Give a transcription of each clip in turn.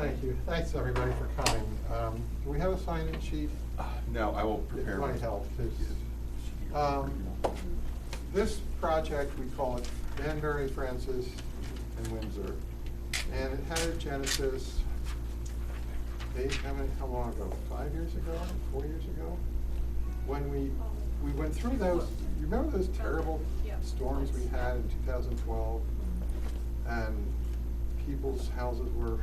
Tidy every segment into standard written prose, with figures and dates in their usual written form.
Thank you. Thanks, everybody, for coming. Do we have a sign-in sheet? No, I will prepare. It might help. This project, we call it Banbury, Francis, and Windsor. And it had a genesis, how long ago? 5 years ago? 4 years ago? When we went through those, you remember those terrible storms we had in 2012? And people's houses were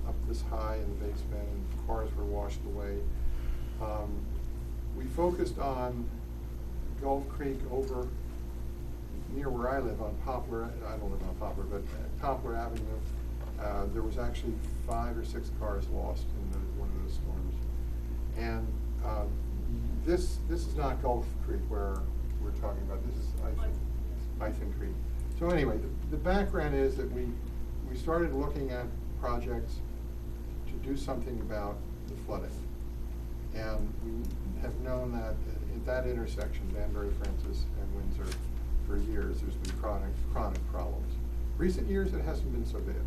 up this high in the basement and cars were washed away. We focused on Gulf Creek over near where I live on Poplar. I don't live on Poplar, but Poplar Avenue. There was actually 5 or 6 cars lost in one of those storms. And this is not Gulf Creek where we're talking about. This is Itham Creek. So anyway, the background is that we started looking at projects to do something about the flooding. And we have known that at that intersection, Banbury, Francis, and Windsor, for years, there's been chronic problems. Recent years, it hasn't been so bad.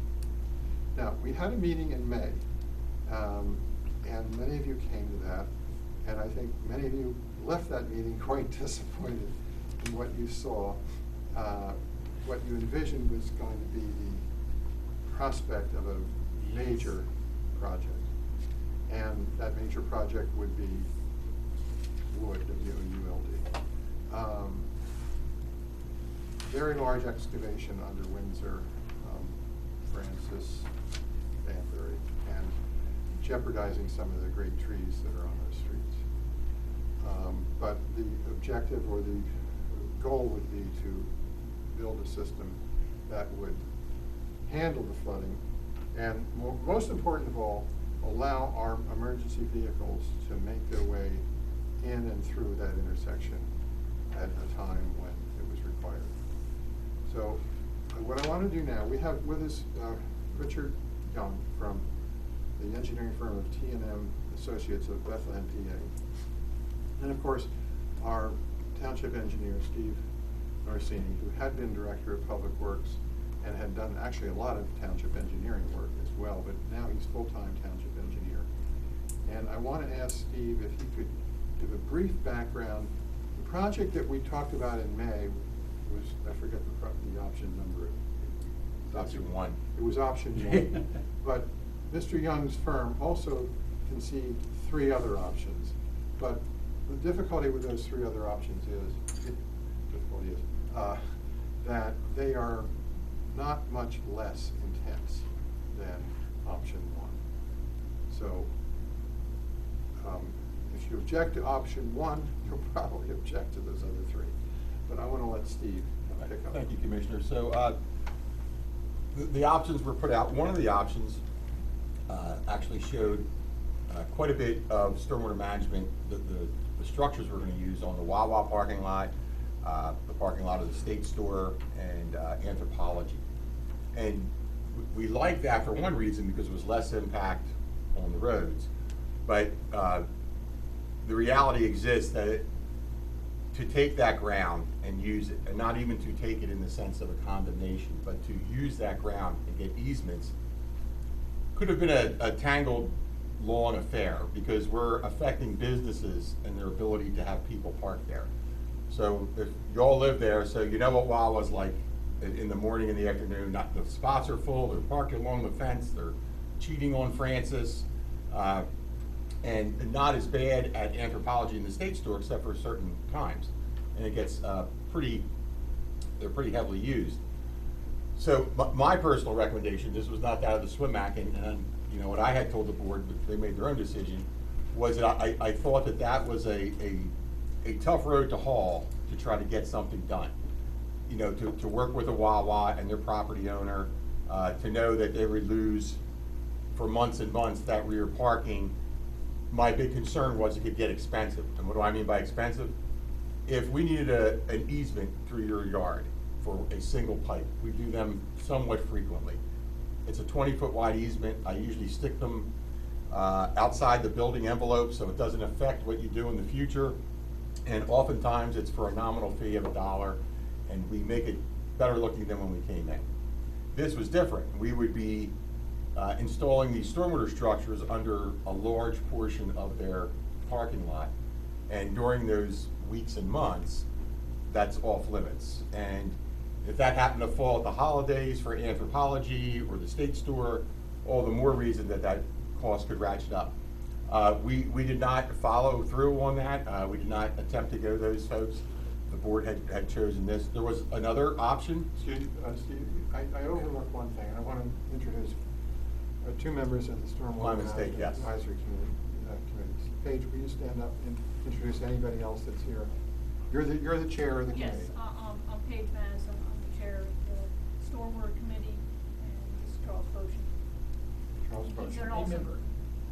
Now, we had a meeting in May, and many of you came to that, and I think many of you left that meeting quite disappointed in what you saw. What you envisioned was going to be the prospect of a major project. And that major project would be wood, W-O-U-L-D. Very large excavation under Windsor, Francis, Banbury, and jeopardizing some of the great trees that are on those streets. But the objective or the goal would be to build a system that would handle the flooding and, most important of all, allow our emergency vehicles to make their way in and through that intersection at a time when it was required. So what I want to do now, we have with us Richard Young from the engineering firm of T&M Associates of Bethlehem, PA. And of course, our township engineer, Steve Norsini, who had been director of public works and had done actually a lot of township engineering work as well, but now he's full-time township engineer. And I want to ask Steve if he could give a brief background. The project that we talked about in May was, I forget the option number. Option 1. It was option 1. But Mr. Young's firm also conceived 3 other options. But the difficulty with those 3 other options is, that they are not much less intense than option 1. So if you object to option 1, you'll probably object to those other 3. But I want to let Steve pick up. Thank you, Commissioner. So the options were put out. One of the options actually showed quite a bit of stormwater management. The structures we're going to use on the Wawa parking lot, the parking lot of the State Store, and Anthropology. And we liked that for one reason, because it was less impact on the roads. But the reality exists that to take that ground and use it, and not even to take it in the sense of a condemnation, but to use that ground and get easements, could have been a tangled law and affair, because we're affecting businesses and their ability to have people park there. So if you all live there, so you know what Wawa's like in the morning and the afternoon. The spots are full, they're parked along the fence, they're cheating on Francis, and not as bad at Anthropology in the State Store, except for certain times. And it gets they're pretty heavily used. So my personal recommendation, this was not that of the SWIMAC, and you know what I had told the board, but they made their own decision, was that I thought that was a tough road to haul to try to get something done. You know, to work with a Wawa and their property owner, to know that they would lose for months and months that rear parking. My big concern was it could get expensive. And what do I mean by expensive? If we needed an easement through your yard for a single pipe, we do them somewhat frequently. It's a 20-foot wide easement. I usually stick them outside the building envelope so it doesn't affect what you do in the future. And oftentimes it's for a nominal fee of $1, and we make it better looking than when we came in. This was different. We would be installing these stormwater structures under a large portion of their parking lot. And during those weeks and months, that's off limits. And if that happened to fall at the holidays for anthropology or the state store, all the more reason that that cost could ratchet up. We did not follow through on that. We did not attempt to go those folks. The board had chosen this. There was another option. Steve, I overlooked one thing. I want to introduce two members of the Stormwater My mistake, Management yes. Advisory Committee. Paige, will you stand up and introduce anybody else that's here? You're the chair of the committee. Yes, I'm Paige Maz, I'm the chair of the Stormwater Committee, and this is Charles Boshin. Charles He's Boshin. also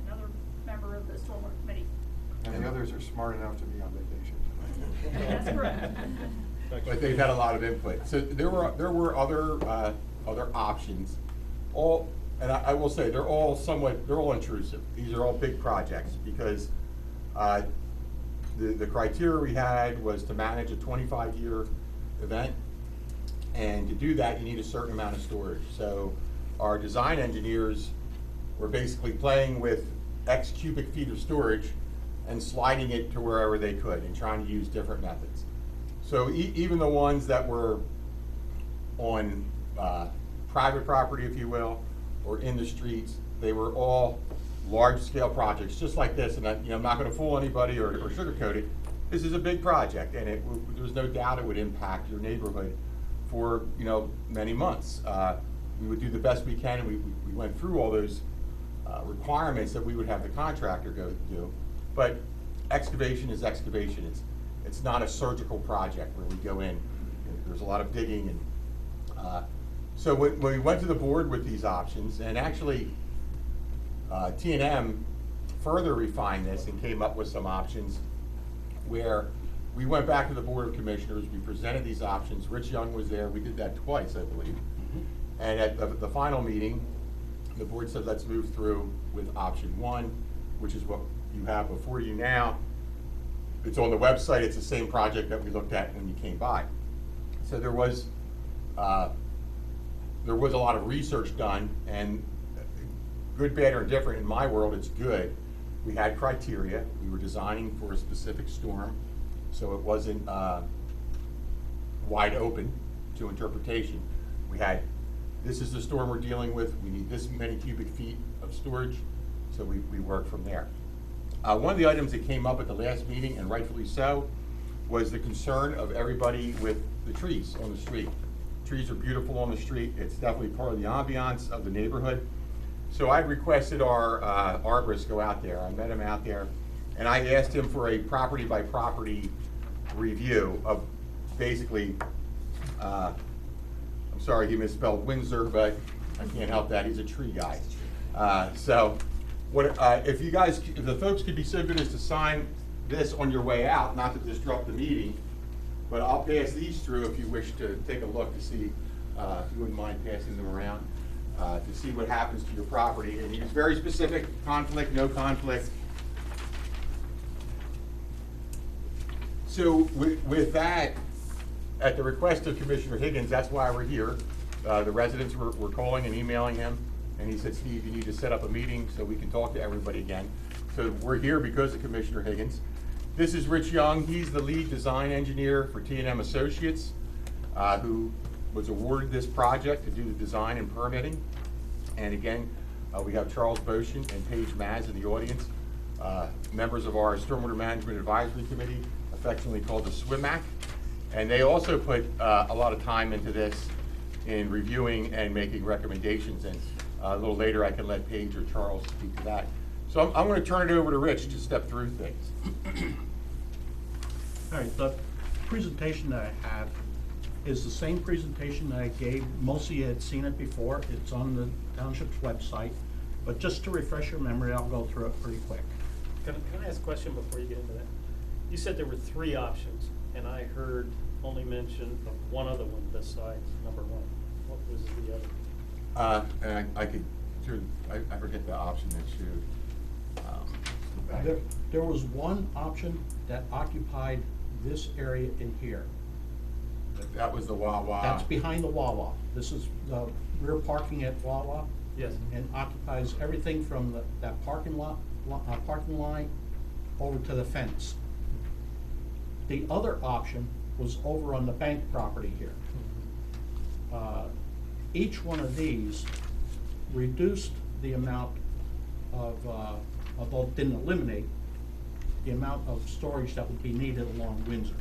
another member of the Stormwater Committee. And the others are smart enough to be on vacation tonight. That's correct. But they've had a lot of input. So there were other options. All, and I will say, they're all intrusive. These are all big projects because the criteria we had was to manage a 25-year event. And to do that, you need a certain amount of storage. So our design engineers were basically playing with X cubic feet of storage and sliding it to wherever they could and trying to use different methods. So even the ones that were on private property, if you will, or in the streets, they were all large-scale projects, just like this. And I'm not going to fool anybody or sugarcoat it. This is a big project, and there was no doubt it would impact your neighborhood for many months. We would do the best we can, and we went through all those requirements that we would have the contractor go do. But excavation is excavation. It's not a surgical project where we go in. There's a lot of digging, and so when we went to the board with these options, and actually T&M further refined this and came up with some options where we went back to the Board of Commissioners, we presented these options. Rich Young was there. We did that twice, I believe. And at the final meeting, the board said, let's move through with option one, which is what you have before you now. It's on the website. It's the same project that we looked at when you came by. So there was a lot of research done, and good, bad, or indifferent, in my world, it's good. We had criteria. We were designing for a specific storm, so it wasn't wide open to interpretation. We had, this is the storm we're dealing with. We need this many cubic feet of storage, so we worked from there. One of the items that came up at the last meeting, and rightfully so, was the concern of everybody with the trees on the street. Trees are beautiful on the street. It's definitely part of the ambiance of the neighborhood. So I requested our arborist go out there. I met him out there, and I asked him for a property by property review of basically, I'm sorry he misspelled Windsor, but I can't help that. He's a tree guy. So what, if the folks could be so good as to sign this on your way out, not to disrupt the meeting, but I'll pass these through if you wish to take a look to see, if you wouldn't mind passing them around, to see what happens to your property. And it's very specific: conflict, no conflict. So with that, at the request of Commissioner Higgins, that's why we're here. The residents were calling and emailing him, and he said, Steve, you need to set up a meeting so we can talk to everybody again. So we're here because of Commissioner Higgins. This is Rich Young. He's the lead design engineer for T&M Associates, who was awarded this project to do the design and permitting. And again, we have Charles Boshin and Paige Maz in the audience, members of our Stormwater Management Advisory Committee, affectionately called the SWIMAC. And they also put a lot of time into this in reviewing and making recommendations. And a little later, I can let Paige or Charles speak to that. So I'm going to turn it over to Rich to step through things. All right, the presentation that I have is the same presentation that I gave. Most of you had seen it before. It's on the Township's website. But just to refresh your memory, I'll go through it pretty quick. Can I ask a question before you get into that? You said there were 3 options, and I heard only mention of one other one besides number 1. What was the other? And I could, I forget the option that you. There was one option that occupied this area in here. That was the Wawa. That's behind the Wawa. This is the rear parking at Wawa. Yes. And occupies everything from that parking line over to the fence. The other option was over on the bank property here. Each one of these reduced the amount of, although it didn't eliminate, the amount of storage that would be needed along Windsor.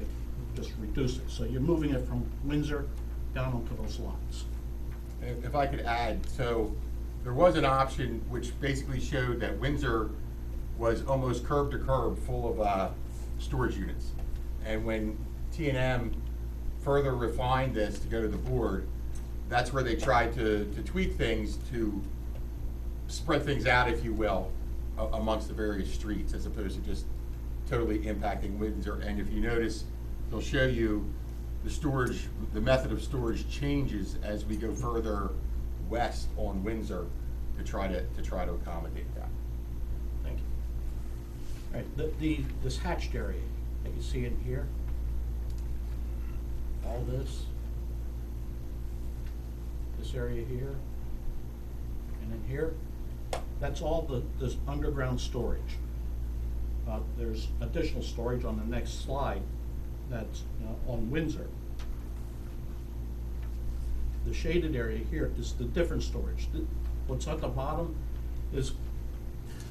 It just reduced it. So you're moving it from Windsor down onto those lots. If I could add, so there was an option which basically showed that Windsor was almost curb to curb full of storage units. And when T&M further refined this to go to the board, that's where they tried to tweak things to spread things out, if you will, amongst the various streets, as opposed to just totally impacting Windsor. And if you notice, they'll show you the storage, the method of storage changes as we go further west on Windsor to try to accommodate that. Thank you. All right, this hatched area that you see in here, all this area here, and in here, that's all this underground storage. There's additional storage on the next slide that's on Windsor. The shaded area here is the different storage. What's at the bottom is,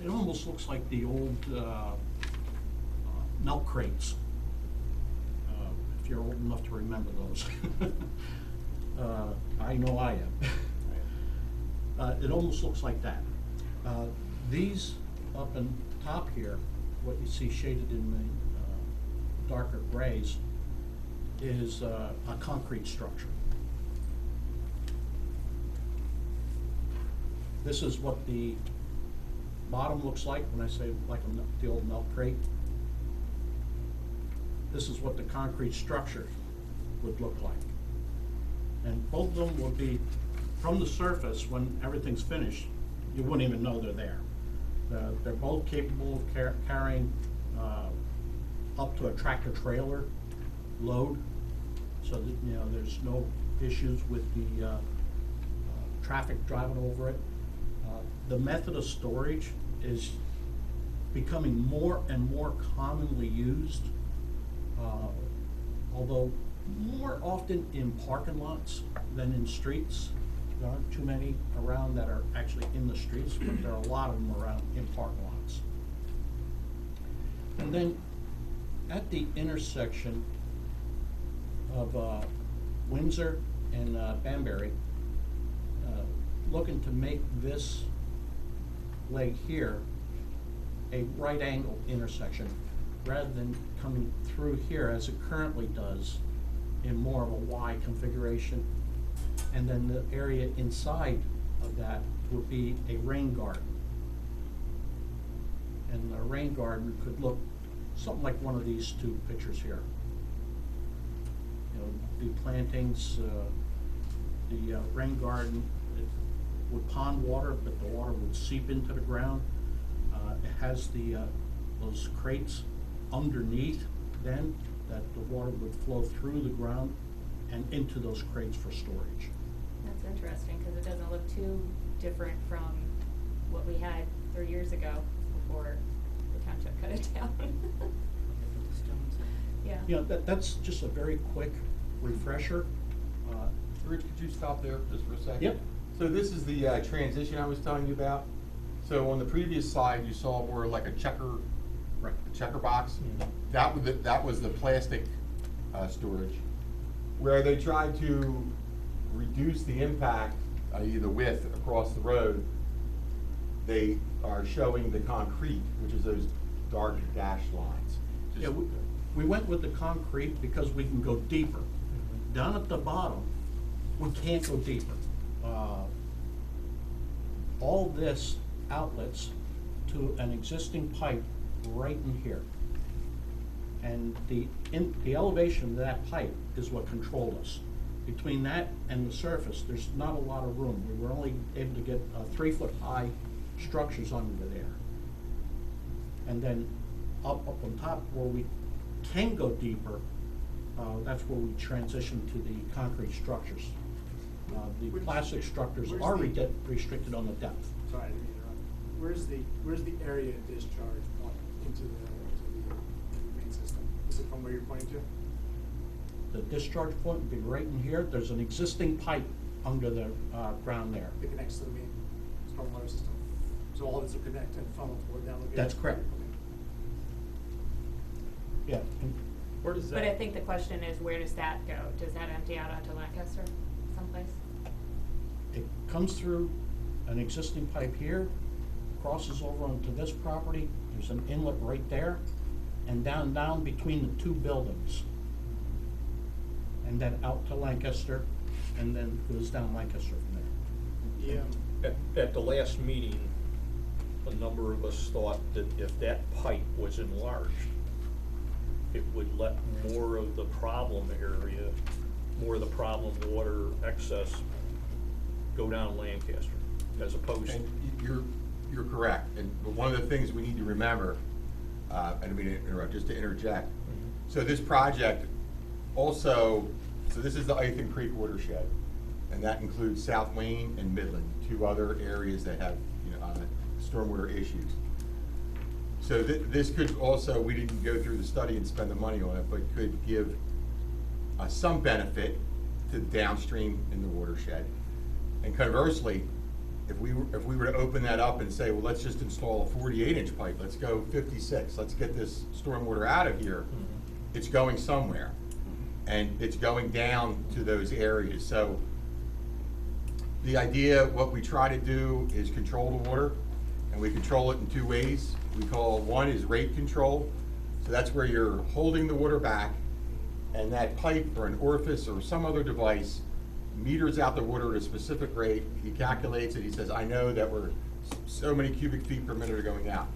it almost looks like the old milk crates, if you're old enough to remember those. I know I am. It almost looks like that. These up in top here, what you see shaded in the darker grays, is a concrete structure. This is what the bottom looks like when I say like the old milk crate. This is what the concrete structure would look like. And both of them will be, from the surface, when everything's finished, you wouldn't even know they're there. They're both capable of carrying up to a tractor trailer load, so that there's no issues with the traffic driving over it. The method of storage is becoming more and more commonly used, although more often in parking lots than in streets. There aren't too many around that are actually in the streets, but there are a lot of them around in parking lots. And then at the intersection of Windsor and Banbury, looking to make this leg here a right angle intersection rather than coming through here as it currently does in more of a Y configuration. And then the area inside of that would be a rain garden. And the rain garden could look something like one of these two pictures here. The plantings, the rain garden, it would pond water, but the water would seep into the ground. It has those crates underneath then, that the water would flow through the ground and into those crates for storage. That's interesting, because it doesn't look too different from what we had 3 years ago before the township cut it down. Yeah. That's just a very quick refresher. Rich, could you stop there just for a second? Yep. So this is the transition I was telling you about. So on the previous slide, you saw more like a checker box. Mm-hmm. That was the plastic storage, where they tried to reduce the impact, i.e. the width across the road. They are showing the concrete, which is those dark dashed lines. Yeah, we went with the concrete because we can go deeper. Down at the bottom, we can't go deeper. All this outlets to an existing pipe right in here. And the elevation of that pipe is what controlled us. Between that and the surface, there's not a lot of room. We were only able to get 3-foot-high structures under there. And then up on top where we can go deeper, that's where we transition to the concrete structures. The plastic structures where's are the- restricted on the depth. Sorry, I didn't mean to interrupt. Where's the area discharge point into the main system? Is it from where you're pointing to? The discharge point would be right in here. There's an existing pipe under the ground there. It connects to the main stormwater system. So all this will connect and funnel toward that location? That's correct. Yeah. and Where does that? But I think the question is, where does that go? Does that empty out onto Lancaster someplace? It comes through an existing pipe here, crosses over onto this property. There's an inlet right there, and down between the two buildings. And then out to Lancaster, and then goes down Lancaster from there. Yeah. At the last meeting, a number of us thought that if that pipe was enlarged, it would let more of the problem area, more of the problem water excess go down Lancaster, as opposed to. And you're correct, and one of the things we need to remember, I don't mean to interrupt, just to interject. So this project also, so this is the Ithan Creek watershed, and that includes South Wayne and Midland, two other areas that have, stormwater issues. So this could also, we didn't go through the study and spend the money on it, but could give some benefit to downstream in the watershed. And conversely, if we were to open that up and say, well, let's just install a 48-inch pipe, let's go 56, let's get this stormwater out of here, it's going somewhere. And it's going down to those areas. So the idea, what we try to do is control the water, and we control it in two ways. We call one is rate control. So that's where you're holding the water back, and that pipe or an orifice or some other device meters out the water at a specific rate. He calculates it. He says, I know that we're so many cubic feet per minute are going out.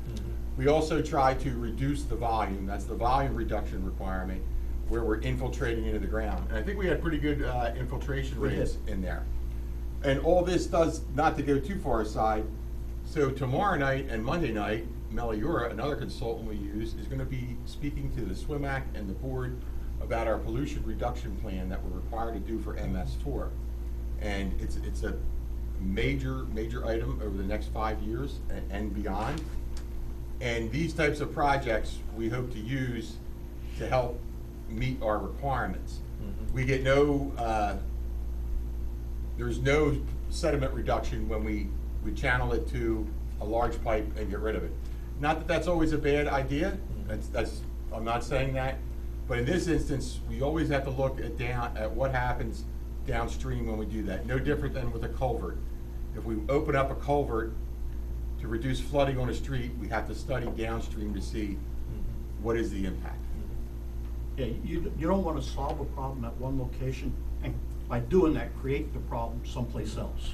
We also try to reduce the volume. That's the volume reduction requirement, where we're infiltrating into the ground. And I think we had pretty good infiltration We rates did. in there. And all this does, not to go too far aside, so tomorrow night and Monday night, Meliora, another consultant we use, is gonna be speaking to the SWIMAC and the board about our pollution reduction plan that we're required to do for MS4. And it's a major item over the next 5 years and beyond. And these types of projects, we hope to use to help meet our requirements. We get there's no sediment reduction when we channel it to a large pipe and get rid of it. Not that that's always a bad idea, I'm not saying that, but in this instance, we always have to look at what happens downstream when we do that. No different than with a culvert. If we open up a culvert to reduce flooding on a street, we have to study downstream to see what is the impact. Yeah, you don't want to solve a problem at one location, and by doing that, create the problem someplace else.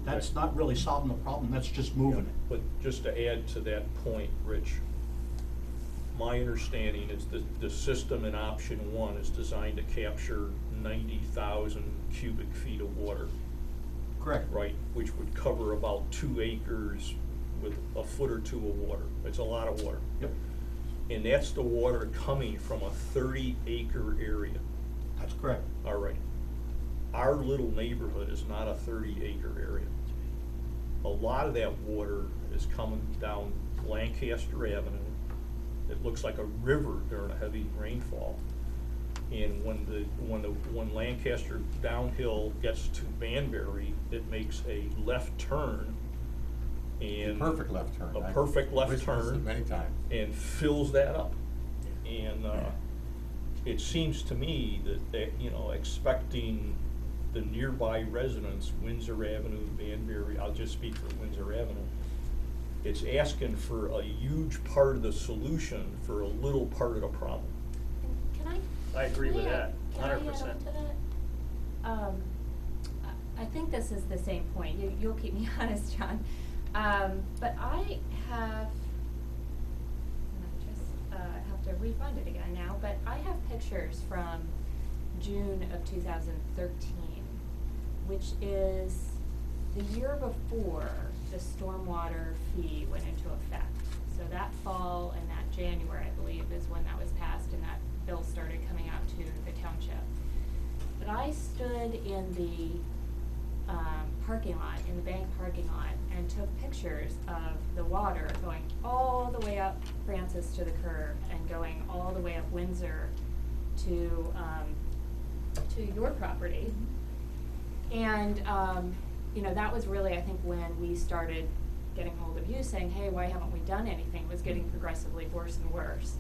That's not really solving the problem, that's just moving it. But just to add to that point, Rich, my understanding is that the system in option 1 is designed to capture 90,000 cubic feet of water. Correct. Right, which would cover about 2 acres with a foot or two of water. It's a lot of water. Yep, And that's the water coming from a 30-acre area. that's correct. All right. Our little neighborhood is not a 30-acre area. A lot of that water is coming down Lancaster Avenue. It looks like a river during a heavy rainfall. And when Lancaster downhill gets to Banbury, it makes a left turn and Perfect left turn. a perfect left I've witnessed it turn many times. and fills that up. And it seems to me that expecting the nearby residents, Windsor Avenue, Banbury, I'll just speak for Windsor Avenue, it's asking for a huge part of the solution for a little part of the problem. Can I agree with can I that, add 100%. on to that? I think this is the same point. You'll keep me honest, John. But I have, and I just have to refund it again now, but I have pictures from June of 2013, which is the year before the stormwater fee went into effect. So that fall and that January, I believe, is when that was passed and that bill started coming out to the township. but I stood in the parking lot, in the bank parking lot, and took pictures of the water going all the way up Francis to the curb and going all the way up Windsor to your property. And, you know, that was really, I think, when we started getting hold of you saying, hey, why haven't we done anything? It was getting progressively worse and worse.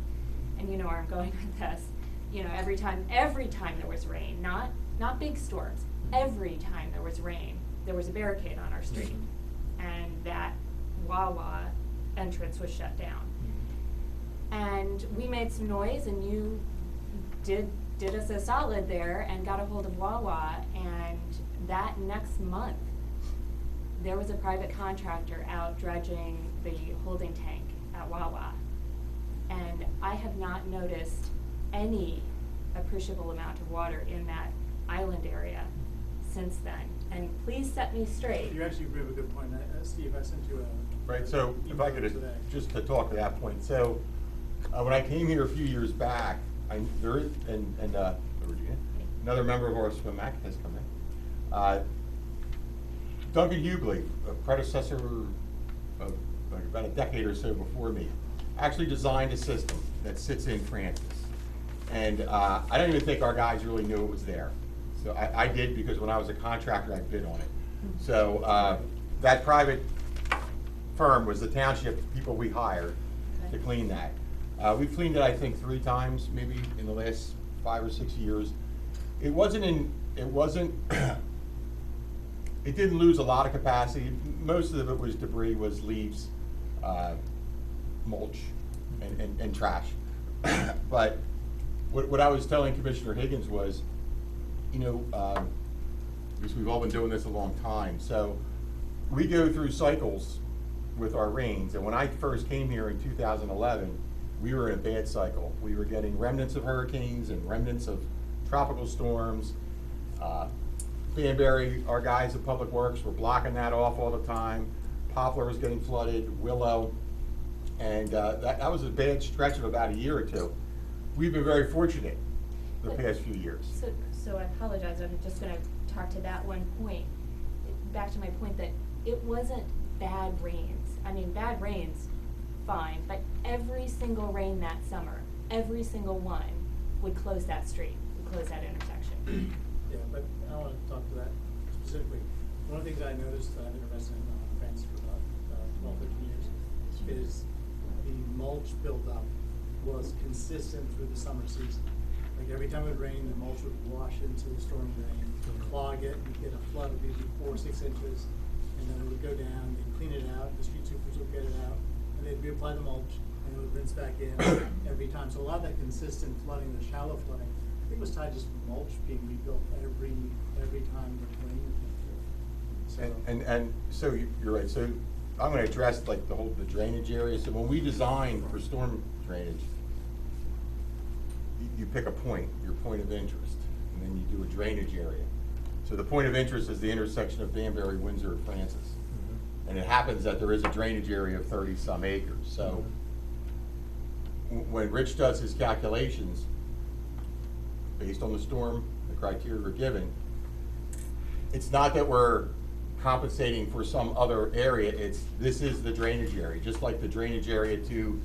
And you know where I'm going with this. You know, every time there was rain, not big storms, every time there was rain, there was a barricade on our street. And that Wawa entrance was shut down. And we made some noise, and you did us a solid there and got a hold of Wawa, and that next month, there was a private contractor out dredging the holding tank at Wawa. And I have not noticed any appreciable amount of water in that island area since then. And please set me straight. You actually bring up a good point. Steve, I sent you a. Right, so if I could, just to talk to that point, so when I came here a few years back, Virginia, another member of our swim act has come in. Duncan Hughley, a predecessor of like about a decade or so before me, actually designed a system that sits in Francis. And I don't even think our guys really knew it was there. So I did, because when I was a contractor, I bid on it. So that private firm was the Township people we hired to clean that. We've cleaned it, I think, 3 times, maybe in the last 5 or 6 years. It didn't lose a lot of capacity. Most of it was debris, was leaves, mulch, and trash. But what I was telling Commissioner Higgins was, you know, because we've all been doing this a long time, so we go through cycles with our rains. And when I first came here in 2011, we were in a bad cycle. We were getting remnants of hurricanes and remnants of tropical storms. Banbury, our guys at Public Works were blocking that off all the time. Poplar was getting flooded, Willow, and that was a bad stretch of about a year or two. We've been very fortunate the past few years. So I apologize, I'm just gonna talk to that one point. Back to my point that it wasn't bad rains. I mean, bad rains, fine, but every single rain that summer, every single one would close that street, would close that intersection. Yeah, but I want to talk to that specifically. One of the things I noticed, I've been a resident of France for about 12, 13 years, is the mulch buildup was consistent through the summer season. Like every time it would rain, the mulch would wash into the storm drain, clog it, and get a flood of maybe 4 or 6 inches, and then it would go down, they'd clean it out, the street sweepers would get it out, and they'd reapply the mulch, and it would rinse back in every time. So a lot of that consistent flooding, the shallow flooding, I think was tied just to mulch being rebuilt every time the rain came through. So And so you're right. So I'm going to address like the drainage area. So when we design for storm drainage, you pick a point, your point of interest, and then you do a drainage area. So the point of interest is the intersection of Banbury, Windsor, and Francis. And it happens that there is a drainage area of 30-some acres. So when Rich does his calculations, based on the storm, the criteria we're given, it's not that we're compensating for some other area, this is the drainage area, just like the drainage area to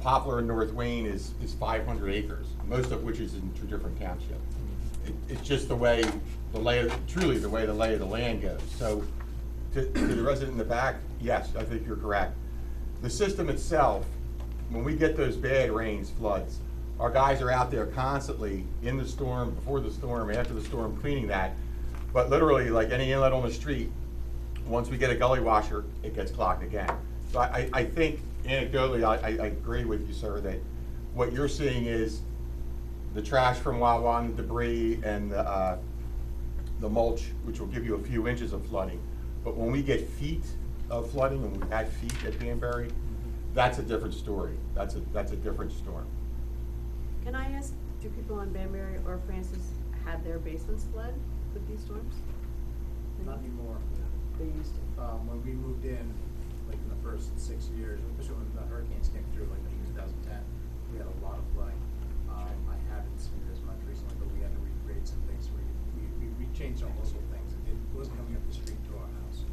Poplar and North Wayne is 500 acres, most of which is in 2 different townships. It's just the way truly the way the lay of the land goes. So to the resident in the back, yes, I think you're correct. The system itself, when we get those bad rains, floods, our guys are out there constantly in the storm, before the storm, after the storm, cleaning that. But literally, like any inlet on the street, once we get a gully washer, it gets clogged again. So I think anecdotally, I agree with you, sir, that what you're seeing is the trash from Wawa, the debris, and the mulch, which will give you a few inches of flooding. But when we get feet of flooding, and we've had feet at Banbury, that's a different story. That's a different storm. Can I ask, do people on Banbury or Francis had their basements flood with these storms? not anymore. They used to. When we moved in, like in the first 6 years, especially when the hurricanes came through, like in 2010, we had a lot of flooding. I haven't seen it as much recently, but we had to grades and things, we changed almost all things. It wasn't coming up the street to our house,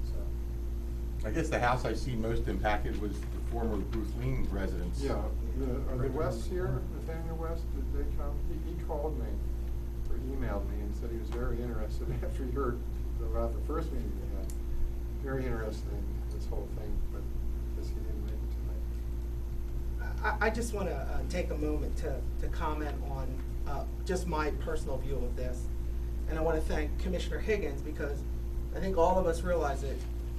so. I guess the house I see most impacted was the former Bruce Lean residence. Yeah, the Wests here, Nathaniel West, did they come? He called me, or emailed me and said he was very interested after he heard about the first meeting we had. Very interested in this whole thing, but I guess he didn't make it tonight. I just want to take a moment to comment on just my personal view of this. And I want to thank Commissioner Higgins, because I think all of us realize it,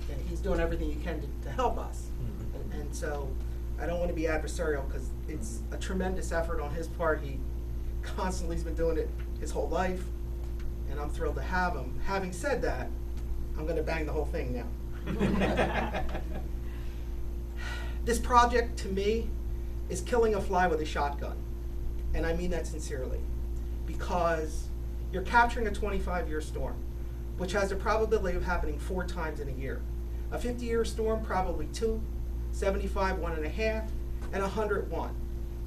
and he's doing everything he can to help us. Mhm. And so I don't want to be adversarial, because it's a tremendous effort on his part. He constantly has been doing it his whole life, and I'm thrilled to have him. Having said that, I'm going to bang the whole thing now. This project, to me, is killing a fly with a shotgun. And I mean that sincerely. Because you're capturing a 25-year storm, which has a probability of happening 4 times in a year. A 50-year storm, probably 2, 75, 1.5, and 100, 1.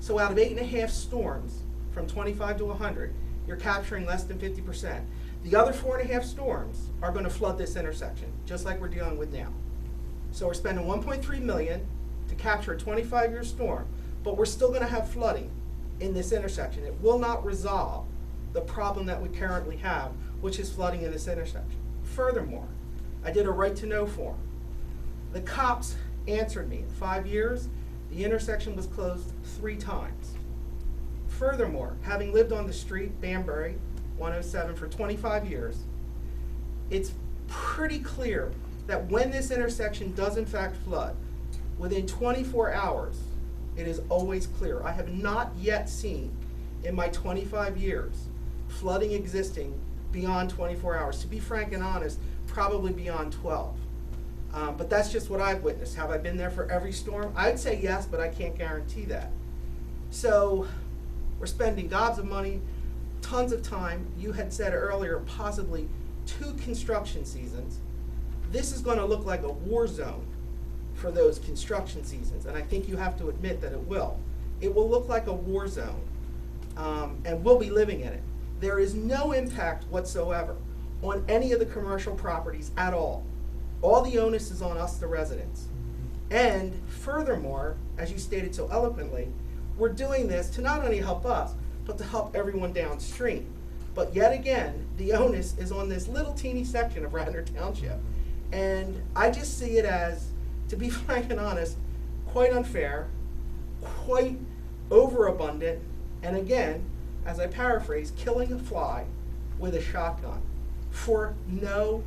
So out of 8.5 storms, from 25 to 100, you're capturing less than 50%. The other 4.5 storms are going to flood this intersection, just like we're dealing with now. So we're spending $1.3 million to capture a 25-year storm, but we're still going to have flooding in this intersection. It will not resolve the problem that we currently have, which is flooding in this intersection. Furthermore, I did a right-to-know form. The cops answered me. In 5 years, the intersection was closed 3 times. Furthermore, having lived on the street, Banbury, 107, for 25 years, it's pretty clear that when this intersection does in fact flood, within 24 hours, it is always clear. I have not yet seen, in my 25 years, flooding existing beyond 24 hours. To be frank and honest, probably beyond 12. But that's just what I've witnessed. Have I been there for every storm? I'd say yes, but I can't guarantee that. So we're spending gobs of money, tons of time. You had said earlier, possibly 2 construction seasons. This is going to look like a war zone for those construction seasons, and I think you have to admit that it will. It will look like a war zone, and we'll be living in it. There is no impact whatsoever on any of the commercial properties at all. All the onus is on us, the residents. And furthermore, as you stated so eloquently, we're doing this to not only help us, but to help everyone downstream. But yet again, the onus is on this little teeny section of Radnor Township. And I just see it as, to be frank and honest, quite unfair, quite overabundant, and again, as I paraphrase, killing a fly with a shotgun for no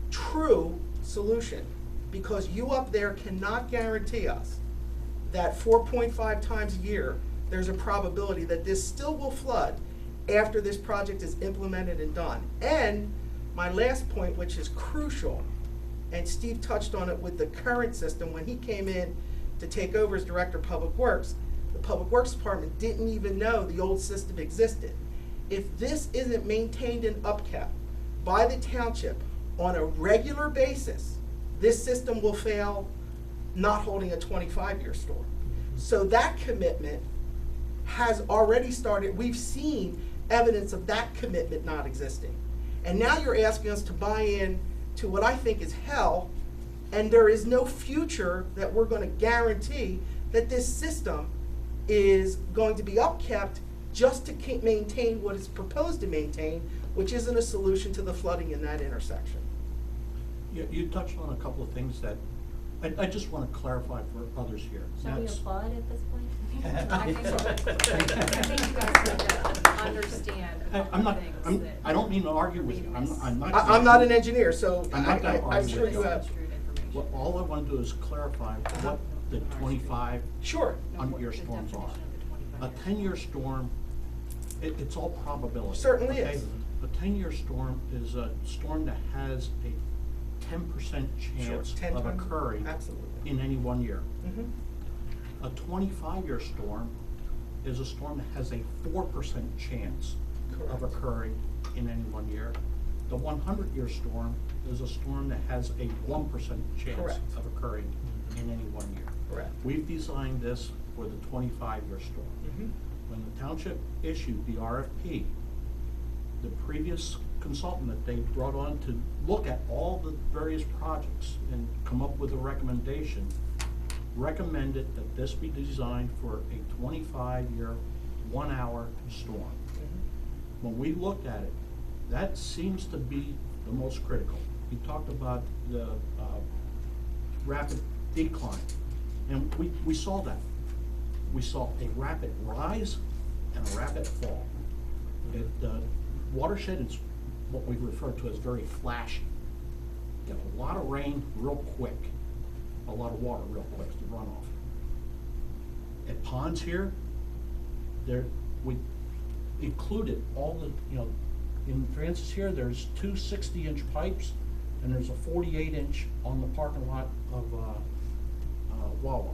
true solution. Because you up there cannot guarantee us that 4.5 times a year there's a probability that this still will flood after this project is implemented and done. And my last point, which is crucial, and Steve touched on it with the current system, when he came in to take over as Director of Public Works, the Public Works Department didn't even know the old system existed. If this isn't maintained and upkept by the township on a regular basis, this system will fail, not holding a 25-year storm. So that commitment has already started. We've seen evidence of that commitment not existing. And now you're asking us to buy in to what I think is hell, and there is no future that we're going to guarantee that this system is going to be upkept just to maintain what it's proposed to maintain, which isn't a solution to the flooding in that intersection. You touched on a couple of things that I just want to clarify for others here. Shall we That's- applaud at this point? I think you guys need to understand a I'm couple not, of things I'm, that I don't mean to argue with you. I'm not. I'm not an engineer, so I'm not gonna I'm argue sure with you you. have. What, all I want to do is clarify what the 25 Sure. year storms are. A 10-year storm, it's all probability. Certainly okay? is. A 10-year storm is a storm that has a 10% chance 10 of times. occurring Absolutely. in any 1 year. Mhm. A 25-year storm is a storm that has a 4% chance Correct. of occurring in any 1 year. The 100-year storm is a storm that has a 1% chance Correct. of occurring in any 1 year. Correct. We've designed this for the 25-year storm. Mhm. When the township issued the RFP, the previous consultant that they brought on to look at all the various projects and come up with a recommendation, recommended that this be designed for a 25-year, 1-hour storm. When we looked at it, that seems to be the most critical. He talked about the rapid decline, and we saw that. We saw a rapid rise and a rapid fall. The watershed is what we refer to as very flashy. Get a lot of rain real quick, a lot of water real quick to run off. At ponds here, we included all the, in Francis here, there's two 60-inch pipes, and there's a 48-inch on the parking lot of Wawa.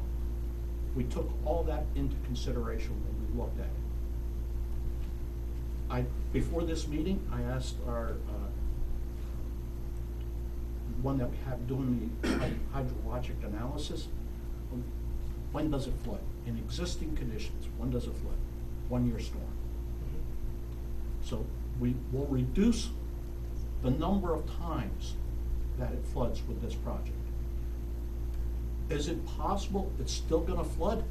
We took all that into consideration when we looked at it. Before this meeting, I asked our one that we have doing the hydrologic analysis, when does it flood? In existing conditions, when does it flood? 1-year storm. So we will reduce the number of times that it floods with this project. Is it possible it's still gonna flood?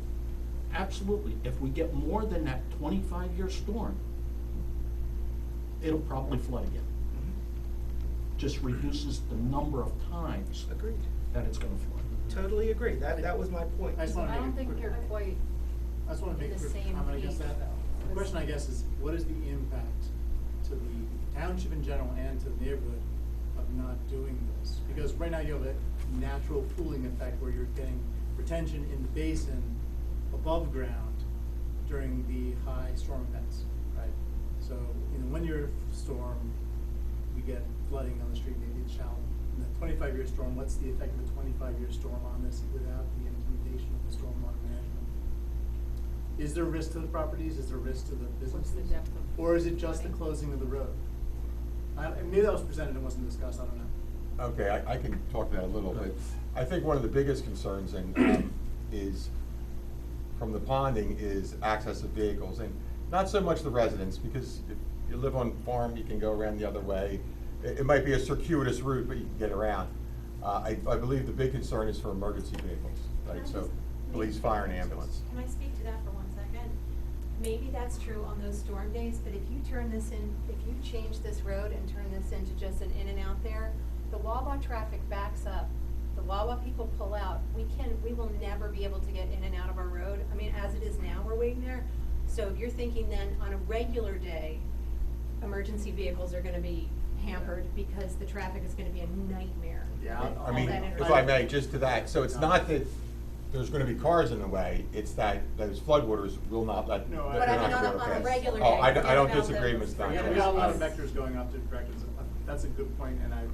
Absolutely. If we get more than that 25-year storm, it'll probably flood again. Just reduces the number of times Agreed. that it's gonna flood. Totally agree. That was my point. I just wanna I make don't a think quick- you're quite I just wanna make in a the quick same comment, I guess page. that, the question I guess is, what is the impact to the township in general and to the neighborhood of not doing this? Because right now you have a natural pooling effect where you're getting retention in the basin above ground during the high storm events, right? So in a 1-year storm, we get flooding on the street, maybe it's shallow. In a 25-year storm, what's the effect of a 25-year storm on this without the implementation of the stormwater management? Is there risk to the properties? Is there risk to the businesses? What's the depth of Or is it just the flooding? closing of the road? Maybe that was presented and wasn't discussed, I don't know. Okay, I can talk to that a little bit. I think one of the biggest concerns is from the ponding is access of vehicles, and not so much the residents, because if you live on farm, you can go around the other way. It might be a circuitous route, but you can get around. I believe the big concern is for emergency vehicles, right? So police, fire, and ambulance. Can I speak to that for 1 second? Maybe that's true on those storm days, but if you turn this in, if you change this road and turn this into just an in and out there, the Wawa traffic backs up. The Wawa people pull out. We will never be able to get in and out of our road. I mean, as it is now, we're waiting there. So you're thinking then on a regular day, emergency vehicles are gonna be hampered because the traffic is gonna be a nightmare. Yeah, with I all mean, that if energy. I may, just to that, so it's not that there's gonna be cars in the way, it's that those floodwaters will not let, No, they're But I not mean, gonna on be able a- to on a pass. regular Oh, day, I forget don't about disagree, the- Ms. forget Yeah, Duncan. we got a lot of Yes. vectors going off different directions. That's a good point, and I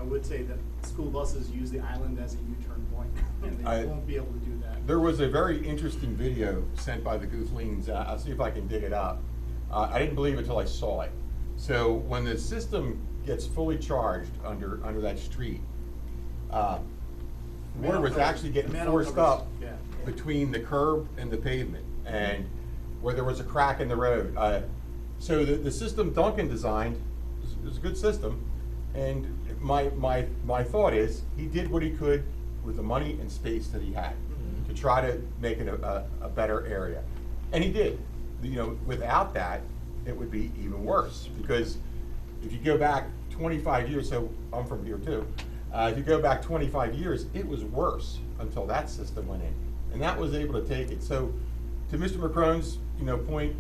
would say that school buses use the island as a U-turn point, and I- they won't be able to do that. There was a very interesting video sent by the Goofleans. I'll see if I can dig it up. I didn't believe it until I saw it. So when the system gets fully charged under that street, water was actually getting forced up Yeah. between the curb and the pavement, and where there was a crack in the road. So the system Duncan designed is a good system, and my thought is, he did what he could with the money and space that he had to try to make it a better area. And he did. Without that, it would be even worse, because if you go back 25 years, so I'm from here too, if you go back 25 years, it was worse until that system went in. And that was able to take it. So to Mr. McCrone's, point,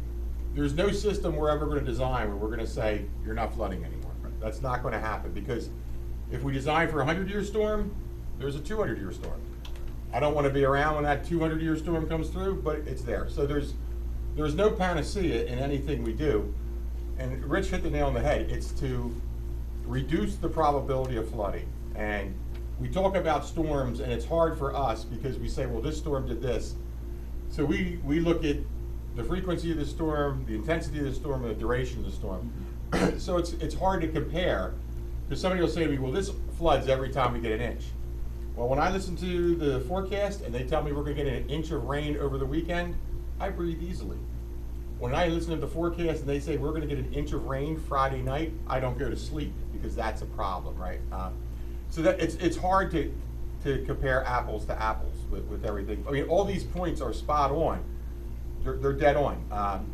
there's no system we're ever gonna design where we're gonna say, you're not flooding anymore. That's not gonna happen, because if we design for a 100-year storm, there's a 200-year storm. I don't wanna be around when that 200-year storm comes through, but it's there. So there's no panacea in anything we do. And Rich hit the nail on the head. It's to reduce the probability of flooding. And we talk about storms, and it's hard for us because we say, well, this storm did this. So we look at the frequency of the storm, the intensity of the storm, and the duration of the storm. So it's hard to compare, because somebody will say to me, well, this floods every time we get an inch. Well, when I listen to the forecast and they tell me we're gonna get an inch of rain over the weekend, I breathe easily. when I listen to the forecast and they say we're gonna get an inch of rain Friday night, I don't go to sleep, because that's a problem, right? So that, it's hard to compare apples to apples with everything. I mean, all these points are spot on. They're dead on.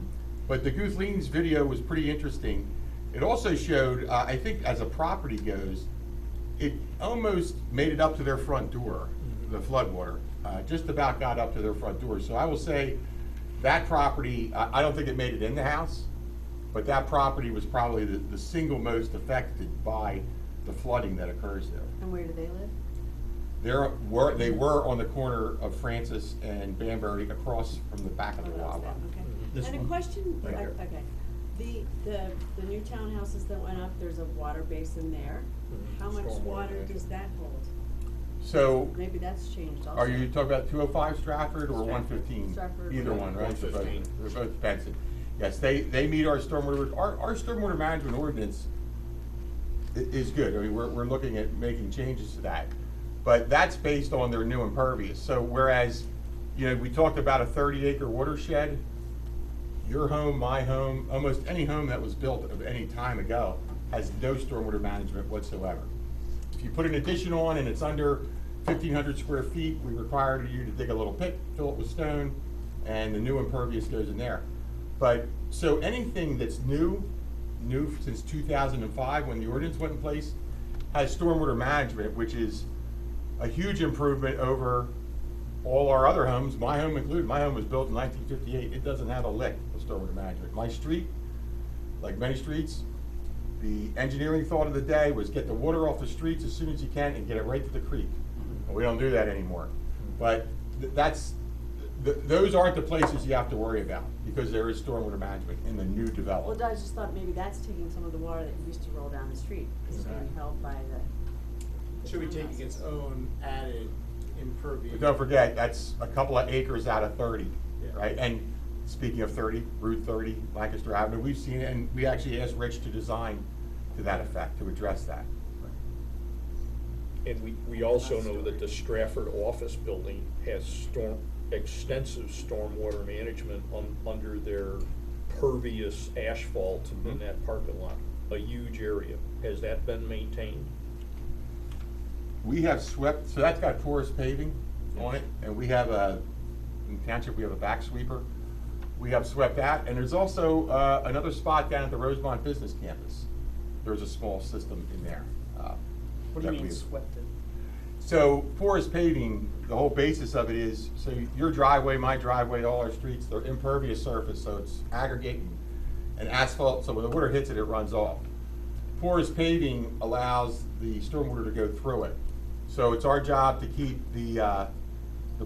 But the Goothling's video was pretty interesting. It also showed, I think as a property goes, it almost made it up to their front door, the floodwater. Just about got up to their front door. So I will say that property, I don't think it made it in the house, but that property was probably the single most affected by the flooding that occurs there. And where do they live? They were on the corner of Francis and Banbury, across from the back of the Oh, that was Wawa. them, okay. This And a one? question, Right here. okay, the new townhouses that went up, there's a water basin there. How much Stormwater water management. does that hold? So, Maybe that's changed also. are you talking about 205 Stratford or Stratford. 115? Stratford. Either one, right? They're both- 115. They're both Benson. Yes, they meet our stormwater, our stormwater management ordinance is good. I mean, we're looking at making changes to that. But that's based on their new impervious. So whereas, you know, we talked about a 30-acre watershed, your home, my home, almost any home that was built of any time ago has no stormwater management whatsoever. If you put an addition on and it's under 1,500 square feet, we require you to dig a little pit, fill it with stone, and the new impervious goes in there. But, so anything that's new since 2005, when the ordinance went in place, has stormwater management, which is a huge improvement over all our other homes, my home included. My home was built in 1958. It doesn't have a lick of stormwater management. My street, like many streets, the engineering thought of the day was get the water off the streets as soon as you can and get it right to the creek. And we don't do that anymore. But those aren't the places you have to worry about, because there is stormwater management in the new development. Well, I just thought maybe that's taking some of the water that used to roll down the street, it's being held by the Should be taking its own added impervious. But don't forget, that's a couple of acres out of 30, Yeah. right? And speaking of 30, Route 30, Lancaster Avenue, we've seen it, and we actually asked Rich to design to that effect, to address that. And we also know that the Stratford office building has extensive stormwater management under their pervious asphalt in that parking lot, a huge area. Has that been maintained? We have swept, so that's got porous paving on it, and we have in the township, we have a back sweeper. We have swept that, and there's also another spot down at the Rosemont Business Campus. There's a small system in there. What do that you mean we've- swept it? So porous paving, the whole basis of it is, so your driveway, my driveway, all our streets, they're impervious surface, so it's aggregating and asphalt, so when the water hits it, it runs off. Porous paving allows the stormwater to go through it. So it's our job to keep the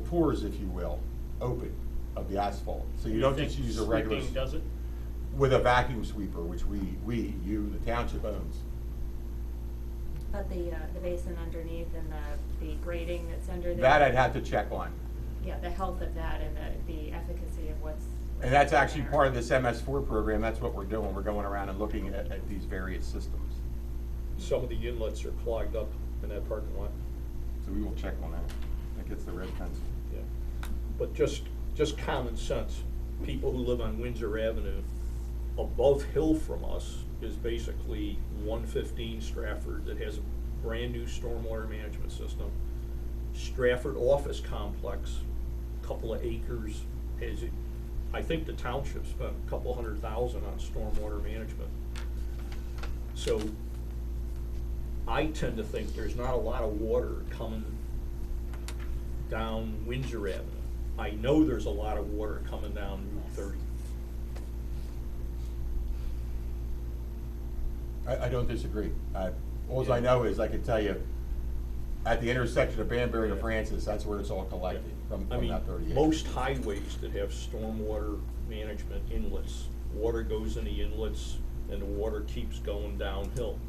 pores, if you will, open of the asphalt. So you don't think just use a regular. sweeping does it? With a vacuum sweeper, which you, the township owns. But the basin underneath and the grading that's under there? That I'd have to check on. Yeah, the health of that and the efficacy of what's. And that's actually there. part of this MS4 program. That's what we're doing. We're going around and looking at these various systems. Some of the inlets are clogged up in that parking lot. So we will check on that. That gets the red pencil. Yeah. But just common sense, people who live on Windsor Avenue, above hill from us is basically 115 Stratford that has a brand-new stormwater management system. Stratford Office Complex, couple of acres, has, I think the township spent a couple $100,000 on stormwater management. So I tend to think there's not a lot of water coming down Windsor Avenue. I know there's a lot of water coming down Route 30. I don't disagree. All I know is I can tell you, at the intersection of Banbury and Francis, that's where it's all collecting from I mean, that 38. most highways that have stormwater management inlets, water goes in the inlets and the water keeps going downhill.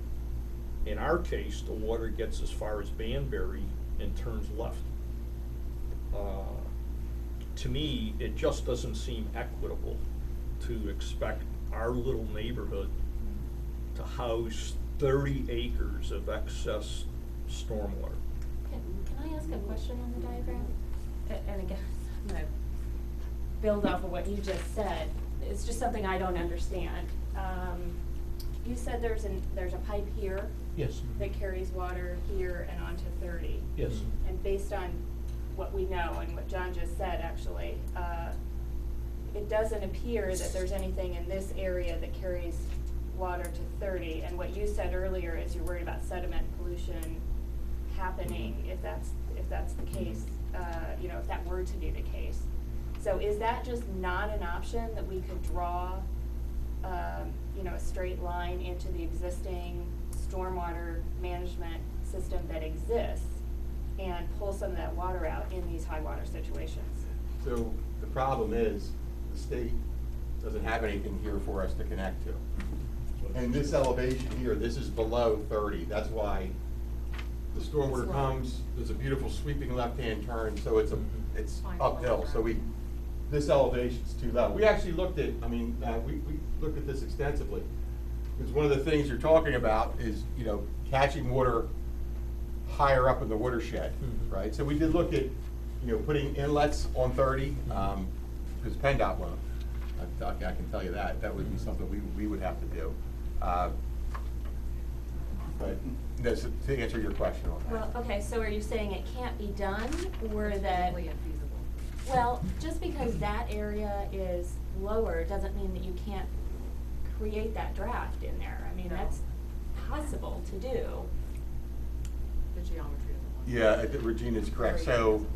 In our case, the water gets as far as Banbury and turns left. To me, it just doesn't seem equitable to expect our little neighborhood to house 30 acres of excess stormwater. Can I ask a question on the diagram? And again, I'm gonna build off of what you just said. it's just something I don't understand. You said there's a pipe here Yes. that carries water here and onto 30. Yes. And based on what we know and what John just said, actually, it doesn't appear that there's anything in this area that carries water to 30. And what you said earlier is you're worried about sediment pollution happening if that's the case, you know, if that were to be the case. So is that just not an option that we could draw, you know, a straight line into the existing stormwater management system that exists and pull some of that water out in these high water situations? So the problem is, the state doesn't have anything here for us to connect to. And this elevation here, this is below 30, that's why the stormwater comes, there's a beautiful sweeping left-hand turn, so it's uphill, so this elevation's too low. We actually looked at, we looked at this extensively, because one of the things you're talking about is, you know, catching water higher up in the watershed, right? So we did look at, you know, putting inlets on 30, because PennDOT won't. I can tell you that would be something we would have to do. But that's to answer your question on that. Well, okay, so are you saying it can't be done, or that? Well, just because that area is lower doesn't mean that you can't create that draft in there. I mean, that's possible to do. The geometry doesn't work. Yeah, Regina's correct. So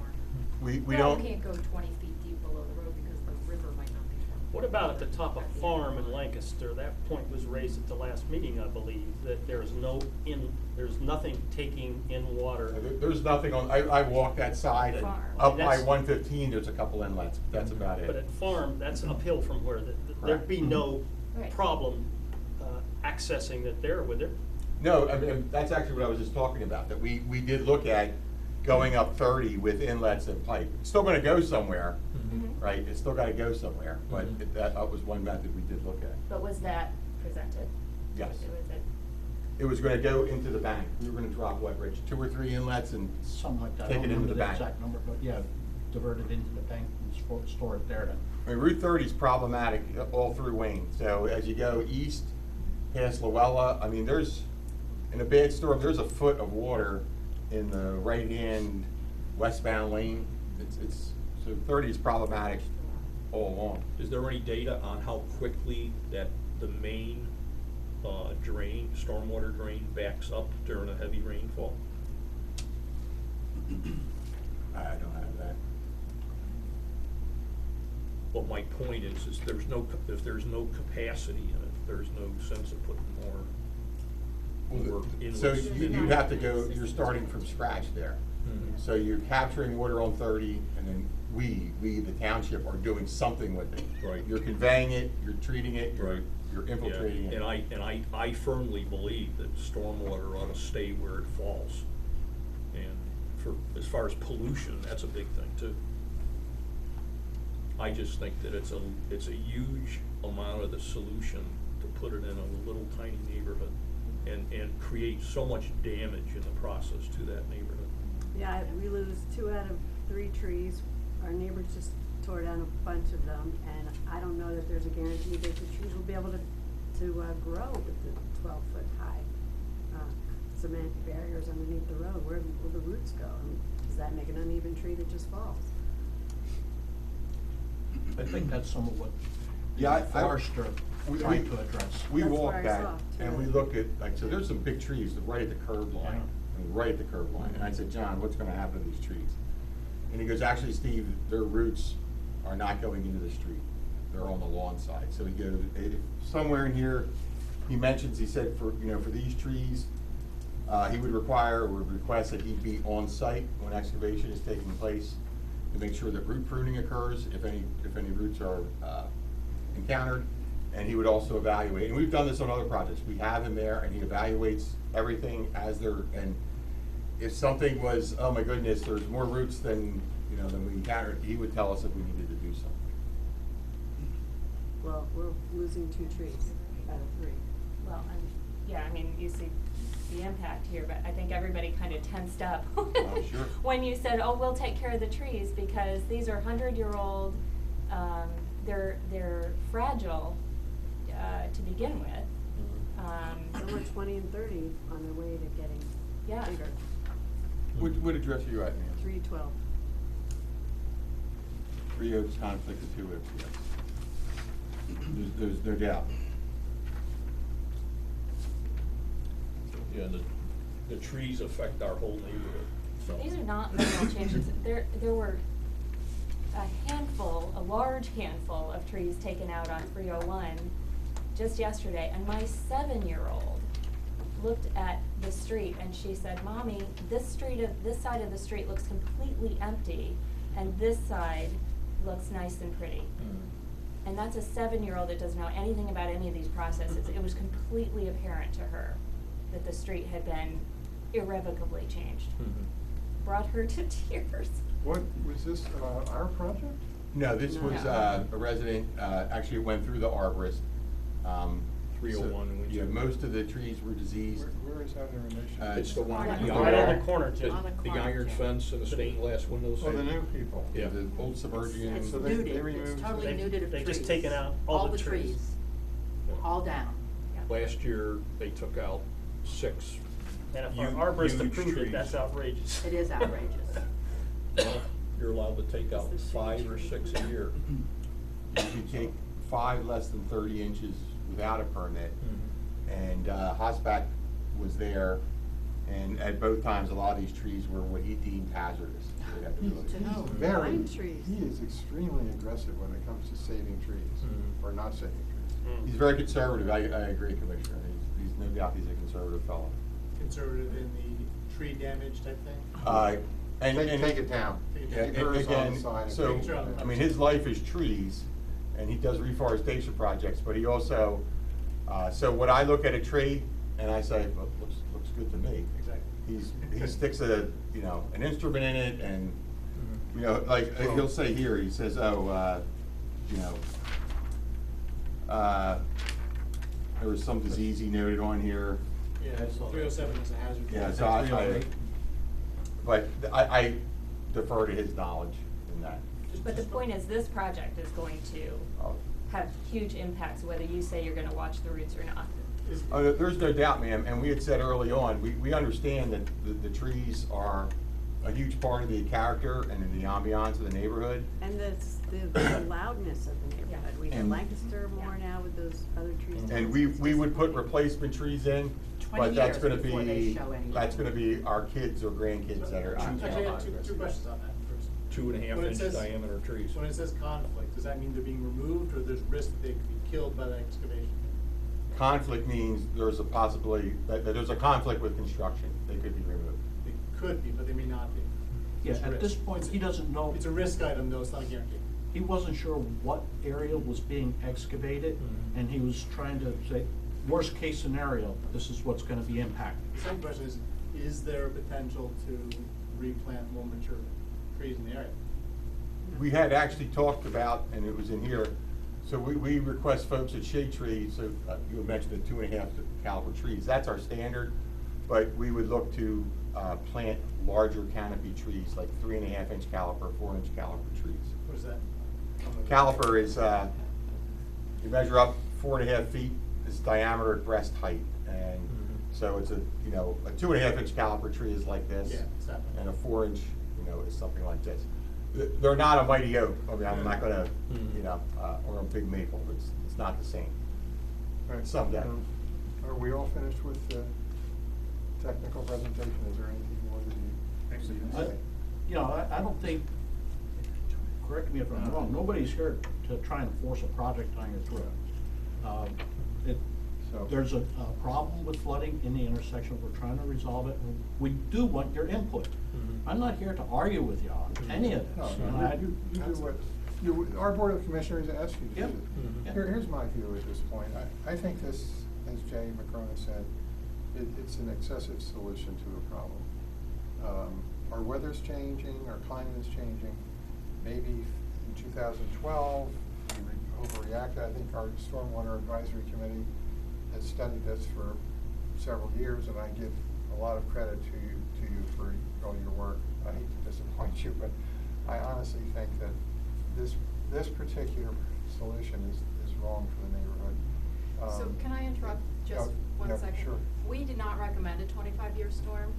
we Well, don't. you can't go 20 feet deep below the road because the river might not be 20. What about at the top of Farm in Lancaster? That point was raised at the last meeting, I believe, that there's nothing taking in water. There's nothing on, I walked that side, Farm. up by That's- 115, there's a couple inlets, that's about it. But at Farm, that's uphill from where, there'd be no Right. problem accessing that there, would there? No, I mean, that's actually what I was just talking about, that we did look at going up 30 with inlets and pipe. It's still gonna go somewhere, right? It's still gotta go somewhere, but that was one method we did look at. But was that presented? Yes. Was it? It was gonna go into the bank. We were gonna drop what, Rich, 2 or 3 inlets and Something like that. take I it don't into the remember bank. exact number, but yeah, divert it into the bank and store it there then. I mean, Route 30 is problematic all through Wayne. So as you go east past Luella, I mean, in a bad storm, there's a foot of water in the right-hand westbound lane. So 30 is problematic all along. Is there any data on how quickly that the main stormwater drain backs up during a heavy rainfall? I don't have that. But my point is if there's no capacity in it, there's no sense of putting more work in. So you'd have to go, you're starting from scratch there. So you're capturing water on 30, and then we, the township, are doing something with it. Right. You're conveying it, you're treating it, Right. you're infiltrating it. And I firmly believe that stormwater ought to stay where it falls. And as far as pollution, that's a big thing too. I just think that it's a huge amount of the solution to put it in a little tiny neighborhood and create so much damage in the process to that neighborhood. Yeah, we lose 2 out of 3 trees. Our neighbors just tore down a bunch of them, and I don't know that there's a guarantee that the trees will be able to grow with the 12-foot high cement barriers underneath the road. Where will the roots go? I mean, does that make an uneven tree that just falls? I think that's some of what Yeah, the forester tried to address. We That's what walked I that, saw, and too. we looked at, like, so there's some big trees right at the curb line. Yeah. I mean, right at the curb line. And I said, John, what's gonna happen to these trees? And he goes, actually, Steve, their roots are not going into the street. They're on the lawn side. So he goes, somewhere in here, he mentions, he said, for these trees, he would require or would request that he be on site when excavation is taking place to make sure that root pruning occurs if any roots are encountered. And he would also evaluate, and we've done this on other projects. We have him there, and he evaluates everything as they're, and if something was, oh my goodness, there's more roots than we encountered, he would tell us if we needed to do something. Well, we're losing 2 trees out of 3. Well, yeah, I mean, you see the impact here, but I think everybody kind of tensed up Sure. when you said, oh, we'll take care of the trees, because these are 100-year-old they're fragile, to begin with. Some are 20 and 30 on their way to getting Yeah. bigger. What address are you at, ma'am? 312. 3 Oaks conflict of 2 Oaks, yes. There's no doubt. Yeah, the trees affect our whole neighborhood, so. These are not minimal changes. There were a large handful of trees taken out on 301 just yesterday, and my 7-year-old looked at the street and she said, "Mommy, this side of the street looks completely empty, and this side looks nice and pretty." And that's a 7-year-old that doesn't know anything about any of these processes. It was completely apparent to her that the street had been irrevocably changed. Brought her to tears. What, was this, our project? No, this was a resident, actually it went through the arborist. 301 So, Windsor. yeah, most of the trees were diseased. Where is that in relation? It's the one, Right the on iron, the corner, Jim. On the the corner, iron Jim. fence and the stained glass windows. Oh, the new people. Yeah. The old suburban. It's So they nuded, removed- it's totally They- nuded of they've trees. just taken out all the trees. All down. Last year, they took out 6. And if huge- our arborist huge approved it, trees. that's outrageous. It is outrageous. Well, you're allowed to take out It's the 5 or shade 6 tree. a year. You could take 5 less than 30 inches without a permit. And Hosback was there, and at both times, a lot of these trees were what he deemed hazardous. They had to really- To know. Pine trees. He is extremely aggressive when it comes to saving trees, or not saving trees. He's very conservative, I agree, Commissioner. He's no doubt he's a conservative fellow. Conservative in the tree damage type thing? And Take it down. Take it Yeah, down. and Keep hers on the again, side and so, take it down. I mean, his life is trees, and he does reforestation projects, but he also, so when I look at a tree, and I say, well, looks good to me. Exactly. He sticks an instrument in it, and, like, he'll say here, he says, there was some disease he noted on here. Yeah, 307 is a hazard. Yeah, so but I defer to his knowledge in that. But the point is, this project is going to have huge impacts, whether you say you're gonna watch the roots or not. There's no doubt, ma'am, and we had said early on, we understand that the trees are a huge part of the character and the ambiance of the neighborhood. And the loudness of the neighborhood. We have And- Lancaster more now with those other trees. And we would put replacement trees in, 20 but that's years gonna before they be, show any. that's gonna be our kids or grandkids that are. Actually, I have two questions on that first. 2.5 When it inch says- diameter trees. When it says conflict, does that mean they're being removed, or there's risk that they could be killed by the excavation? Conflict means there's a possibility, that there's a conflict with construction, they could be removed. They could be, but they may not be. Yeah, It's at risk. this point, he doesn't know. It's a risk item, though, it's not a guarantee. He wasn't sure what area was being excavated, and he was trying to say, worst case scenario, this is what's gonna be impacted. The second question is there a potential to replant more mature trees in the area? We had actually talked about, and it was in here, so we request folks at shade trees, so you mentioned the 2.5 caliber trees, that's our standard, but we would look to plant larger canopy trees, like 3.5 inch caliper, 4 inch caliper trees. What is that? Caliper is, you measure up 4.5 feet, is diameter at breast height, and so it's a 2.5 inch caliper tree is like this. Yeah, exactly. And a 4 inch, is something like this. They're not a mighty oak, I mean, I'm not gonna, or a big maple, it's not the same. Right. Someday. Are we all finished with the technical presentation? Is there anything more that you say? I don't think, correct me if I'm wrong, nobody's here to try and force a project on your throat. So- There's a problem with flooding in the intersection, we're trying to resolve it, and we do want your input. I'm not here to argue with you on any of No, this. no, you do what, our Board of Commissioners asked you to Yep. do. Yep. Here's my view at this point. I think this, as Jay McCrona said, it's an excessive solution to a problem. Our weather's changing, our climate is changing. Maybe in 2012, we overreacted. I think our Stormwater Advisory Committee has studied this for several years, and I give a lot of credit to you for all your work. I hate to disappoint you, but I honestly think that this particular solution is wrong for the neighborhood. So can I interrupt just yeah, 1 second? Sure. We did not recommend a 25-year storm.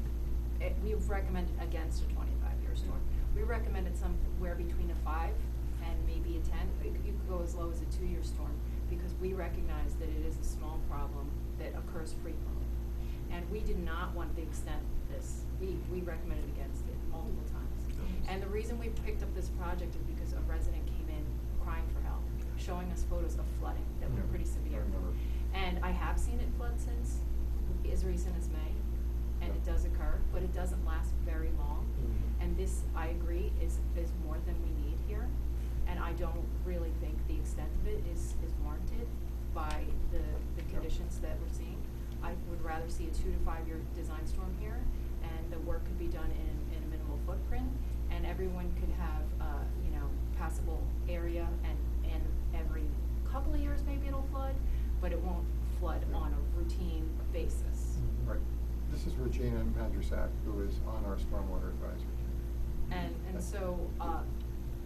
We've recommended against a 25-year storm. We recommended somewhere between a 5 and maybe a 10. You could go as low as a 2-year storm because we recognize that it is a small problem that occurs frequently. And we did not want the extent of this. We recommended against it multiple times. And the reason we picked up this project is because a resident came in crying for help, showing us photos of flooding that were pretty severe. And I have seen it flood since, as recent as May, and it does occur, but it doesn't last very long. And this, I agree, is more than we need here. And I don't really think the extent of it is warranted by the conditions that we're seeing. I would rather see a 2 to 5 year design storm here, and the work could be done in a minimal footprint, and everyone could have, passable area, and every couple of years maybe it'll flood, but it won't flood on a routine basis. Right. This is Regina Mandrasak, who is on our stormwater advisory committee. And so,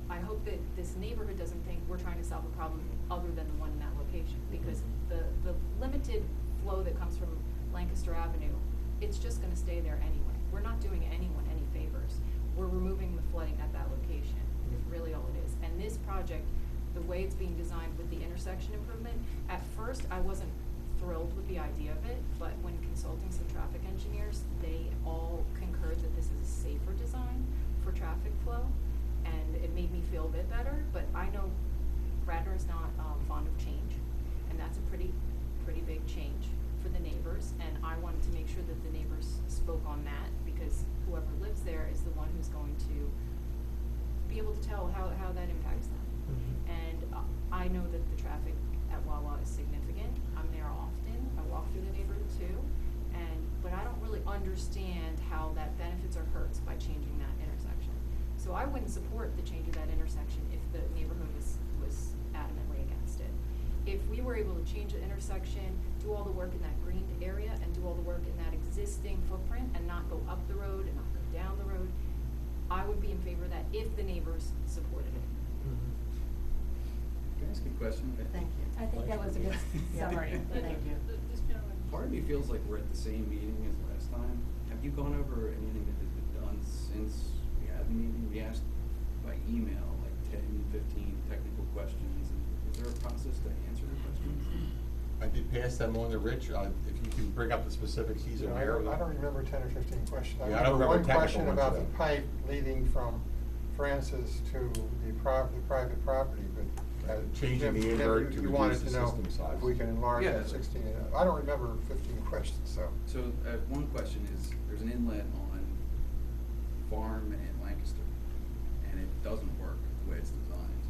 I hope that this neighborhood doesn't think we're trying to solve a problem other than the one in that location, because the limited flow that comes from Lancaster Avenue, it's just gonna stay there anyway. We're not doing anyone any favors. We're removing the flooding at that location, is really all it is. And this project, the way it's being designed with the intersection improvement, at first I wasn't thrilled with the idea of it, but when consulting some traffic engineers, they all concurred that this is a safer design for traffic flow, and it made me feel a bit better. But I know Radnor is not fond of change, and that's a pretty big change for the neighbors, and I wanted to make sure that the neighbors spoke on that, because whoever lives there is the one who's going to be able to tell how that impacts them. And I know that the traffic at Wawa is significant. I'm there often. I walk through the neighborhood too, but I don't really understand how that benefits or hurts by changing that intersection. So I wouldn't support the change of that intersection if the neighborhood was adamantly against it. If we were able to change the intersection, do all the work in that greened area, and do all the work in that existing footprint, and not go up the road and not go down the road, I would be in favor of that if the neighbors supported it. Can I ask a question? Thank you. I think that was a good summary. Thank you. This gentleman. Part of me feels like we're at the same meeting as last time. Have you gone over anything that has been done since we had the meeting? We asked by email like 10, 15 technical questions. Is there a process to answer the questions? I did pass them on to Rich. If you can bring up the specifics, he's Yeah, aware of them. I don't remember 10 or 15 questions. Yeah, I don't remember one technical question ones about of the that. pipe leading from Francis to the private property, but. Changing the Jim, invert to you reduce wanted the to know system size. if we can enlarge Yeah. that 16. I don't remember 15 questions, so. So one question is, there's an inlet on Farm and Lancaster, and it doesn't work the way it's designed.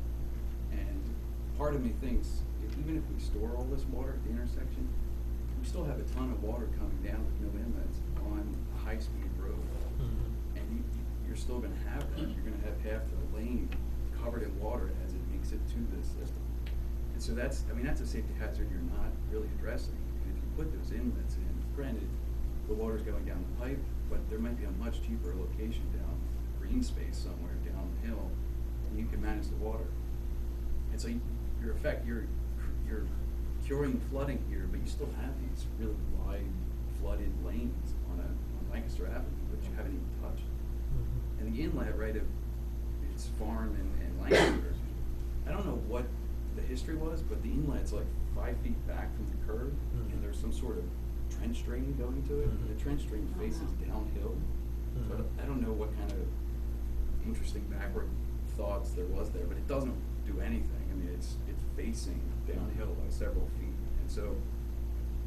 And part of me thinks, even if we store all this water at the intersection, we still have a ton of water coming down with no inlets on a high-speed road. And you're still gonna have that. You're gonna have half the lane covered in water as it makes it to this system. And so that's a safety hazard you're not really addressing. And if you put those inlets in, granted, the water's going down the pipe, but there might be a much cheaper location down green space somewhere downhill, and you can manage the water. And so you're curing flooding here, but you still have these really wide flooded lanes on Lancaster Avenue, which you haven't even touched. And the inlet, right, of it's Farm and Lancaster, I don't know what the history was, but the inlet's like 5 feet back from the curb, and there's some sort of trench drain going to it. And the trench drain faces downhill. So I don't know what kind of interesting backward thoughts there was there, but it doesn't do anything. I mean, it's facing downhill by several feet. And so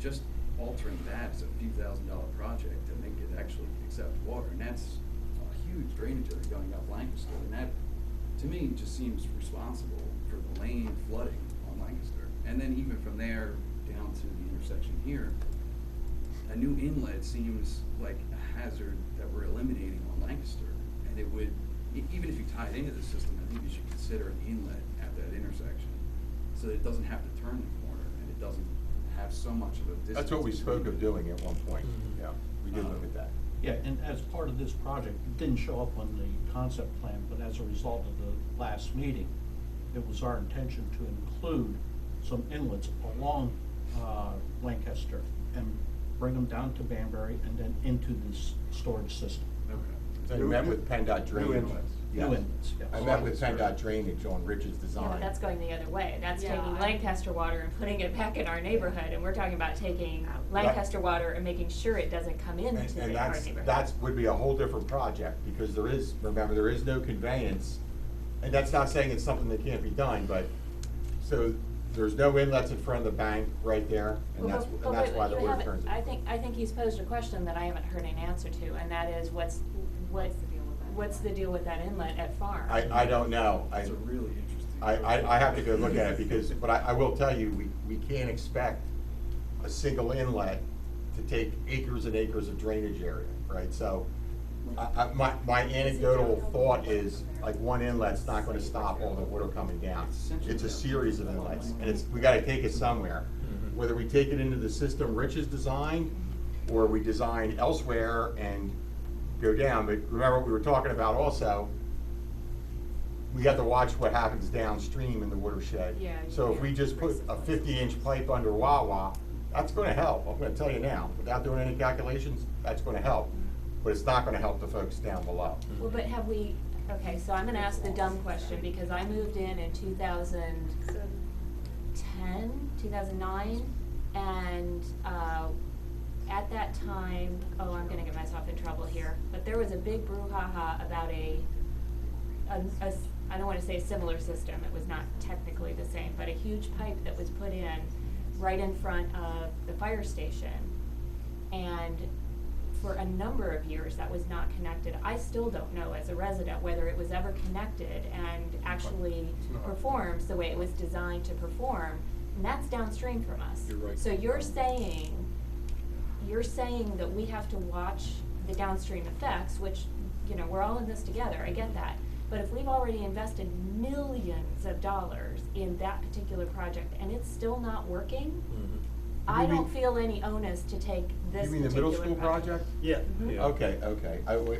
just altering that is a few $1,000s project to make it actually accept water. And that's a huge drainage area going up Lancaster. And that, to me, just seems responsible for the lane flooding on Lancaster. And then even from there down to the intersection here, a new inlet seems like a hazard that we're eliminating on Lancaster. And it would, even if you tie it into the system, I think you should consider an inlet at that intersection so that it doesn't have to turn the corner and it doesn't have so much of a distance. That's what we spoke of doing at one point. Yeah, we did look at that. Yeah, and as part of this project, it didn't show up on the concept plan, but as a result of the last meeting, it was our intention to include some inlets along Lancaster and bring them down to Banbury and then into this storage system. I met with PennDOT Drainage. New inlets. Yes. New inlets, yes. I met with PennDOT Drainage on Rich's Yeah, design. but that's going the other way. That's Yeah, taking I- Lancaster water and putting it back in our neighborhood, and we're talking about taking Lancaster water and making sure it doesn't come into And our that's, neighborhood. would be a whole different project, because there is, remember, there is no conveyance. And that's not saying it's something that can't be done, but, so, there's no inlets in front of the bank right there, and Well, that's, but and that's wait, why the you water haven't- turns. I think he's posed a question that I haven't heard an answer to, and that is, what's the deal with that inlet at Farm? I don't know. It's a really interesting. I have to go look at it, because, but I will tell you, we can't expect a single inlet to take acres and acres of drainage area, right? So, my anecdotal thought is, like, one inlet's not gonna stop all the water coming down. It's a series of inlets, and we gotta take it somewhere. Whether we take it into the system Rich has designed, or we design elsewhere and go down, but remember what we were talking about also, we have to watch what happens downstream in the watershed. Yeah, So if yeah. we just put a 50-inch pipe under Wawa, that's gonna help, I'm gonna tell you now, without doing any calculations, that's gonna help, but it's not gonna help the folks down below. Well, but have we, okay, so I'm gonna ask the dumb question, because I moved in 2010, 2009, and, at that time, I'm gonna get myself in trouble here, but there was a big brouhaha about I don't wanna say a similar system, it was not technically the same, but a huge pipe that was put in right in front of the fire station. And for a number of years, that was not connected. I still don't know as a resident whether it was ever connected and actually performs the way it was designed to perform, and that's downstream from us. You're right. So you're saying that we have to watch the downstream effects, which, we're all in this together, I get that. But if we've already invested millions of dollars in that particular project and it's still not working, I You mean- don't feel any onus to take this You mean the particular middle school project? Yeah. Mhm. Yeah. Okay,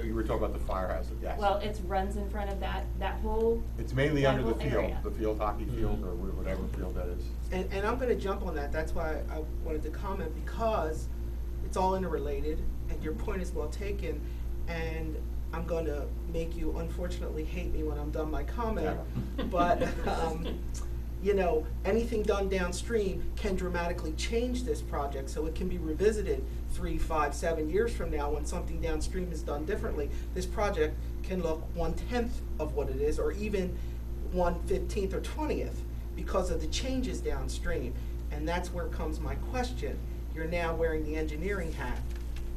you were talking about the fire hazard, yes. Well, it runs in front of that whole. It's mainly that under the whole field, area. the field hockey field, or whatever field that is. And I'm gonna jump on that, that's why I wanted to comment, because it's all interrelated, and your point is well taken, and I'm gonna make you unfortunately hate me when I'm done my comment, but, anything done downstream can dramatically change this project, so it can be revisited 3, 5, 7 years from now when something downstream is done differently. This project can look 1/10 of what it is, or even 1/15 or 20th, because of the changes downstream. And that's where comes my question. You're now wearing the engineering hat,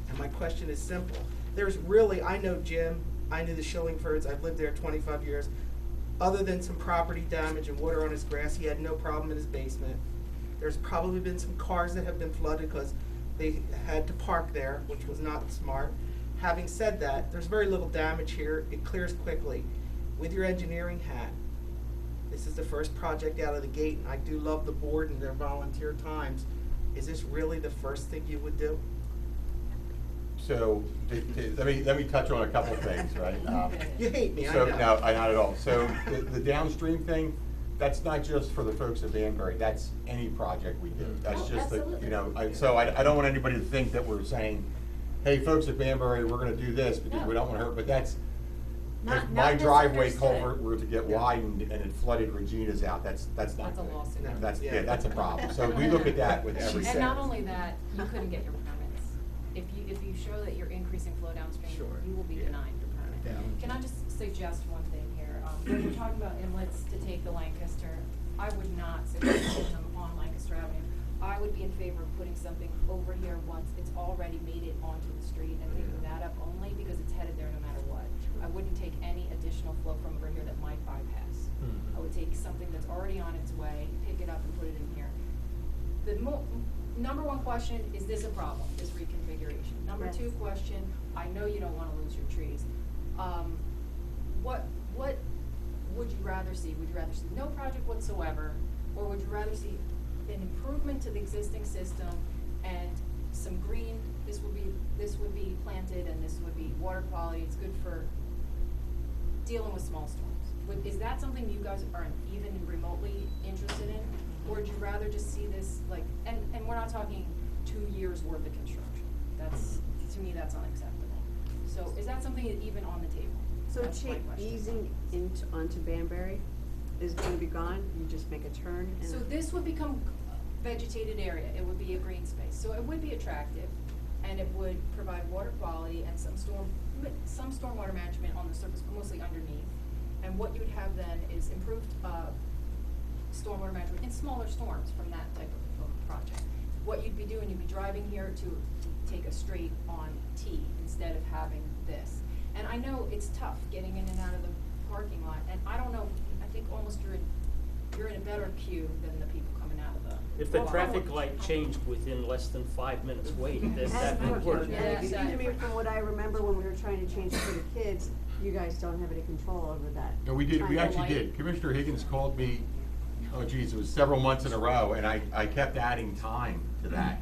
and my question is simple. I know Jim, I knew the Schillingfords, I've lived there 25 years. Other than some property damage and water on his grass, he had no problem in his basement. There's probably been some cars that have been flooded because they had to park there, which was not smart. Having said that, there's very little damage here, it clears quickly. With your engineering hat, this is the first project out of the gate, and I do love the board and their volunteer times. Is this really the first thing you would do? So, let me touch on a couple things, right? You hate me, I So, know. no, not at all. So, the downstream thing, that's not just for the folks at Banbury, that's any project we do. That's Oh, just, absolutely. so I don't want anybody to think that we're saying, hey, folks at Banbury, we're gonna do this because we No. don't wanna hurt, but that's, Not- if not my driveway misunderstood. culvert were to get widened and it flooded Regina's out, that's not That's a good. lawsuit. No. That's, Yeah. yeah, that's a problem. So we look at that with every. And not only that, you couldn't get your permits. If you show that you're increasing flow downstream, Sure. you will be Yeah. denied your permit. Yeah. Can I just suggest one thing here? When we're talking about inlets to take the Lancaster, I would not suggest putting them on Lancaster Avenue. I would be in favor of putting something over here once it's already made it onto the street and picking that up only because it's headed there no matter what. I wouldn't take any additional flow from over here that might bypass. I would take something that's already on its way, pick it up and put it in here. The number one question, is this a problem, this reconfiguration? Number Yes. two question, I know you don't wanna lose your trees. What would you rather see? Would you rather see no project whatsoever, or would you rather see an improvement to the existing system and some green, this would be planted and this would be water quality, it's good for dealing with small storms? is that something you guys are even remotely interested in? Or would you rather just see this, like, and we're not talking 2 years worth of construction. That's, to me, that's unacceptable. So is that something even on the table? So That's my question. easing into, onto Banbury is gonna be gone, you just make a turn and. So this would become a vegetated area, it would be a green space, so it would be attractive, and it would provide water quality and some stormwater management on the surface, but mostly underneath. And what you would have then is improved, stormwater management in smaller storms from that type of project. What you'd be doing, you'd be driving here to take a straight on T instead of having this. And I know it's tough getting in and out of the parking lot, and I don't know, I think almost you're in a better queue than the people coming out of the. If the Well, traffic light changed within less than 5 minutes wait, then that would work. Yeah, And excuse me, exactly. from what I remember when we were trying to change it for the kids, you guys don't have any control over that. No, we did, we Time of actually light. did. Commissioner Higgins called me, oh geez, it was several months in a row, and I kept adding time to that.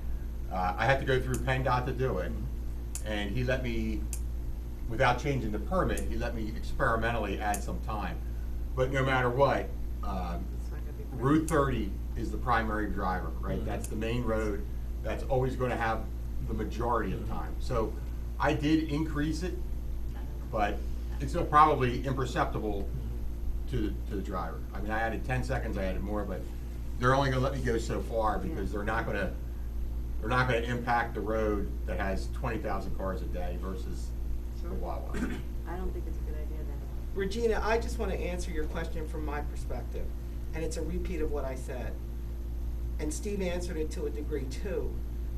I had to go through PennDOT to do it, and he let me, without changing the permit, he let me experimentally add some time. But no matter what, It's not gonna be quick. Route 30 is the primary driver, right? That's the main road, that's always gonna have the majority of time. So I did increase it, but it's still probably imperceptible to the driver. I mean, I added 10 seconds, I added more, but they're only gonna let me go so far because they're not gonna impact the road that has 20,000 cars a day versus the Wawa. I don't think it's a good idea then. Regina, I just want to answer your question from my perspective, and it's a repeat of what I said. And Steve answered it to a degree too.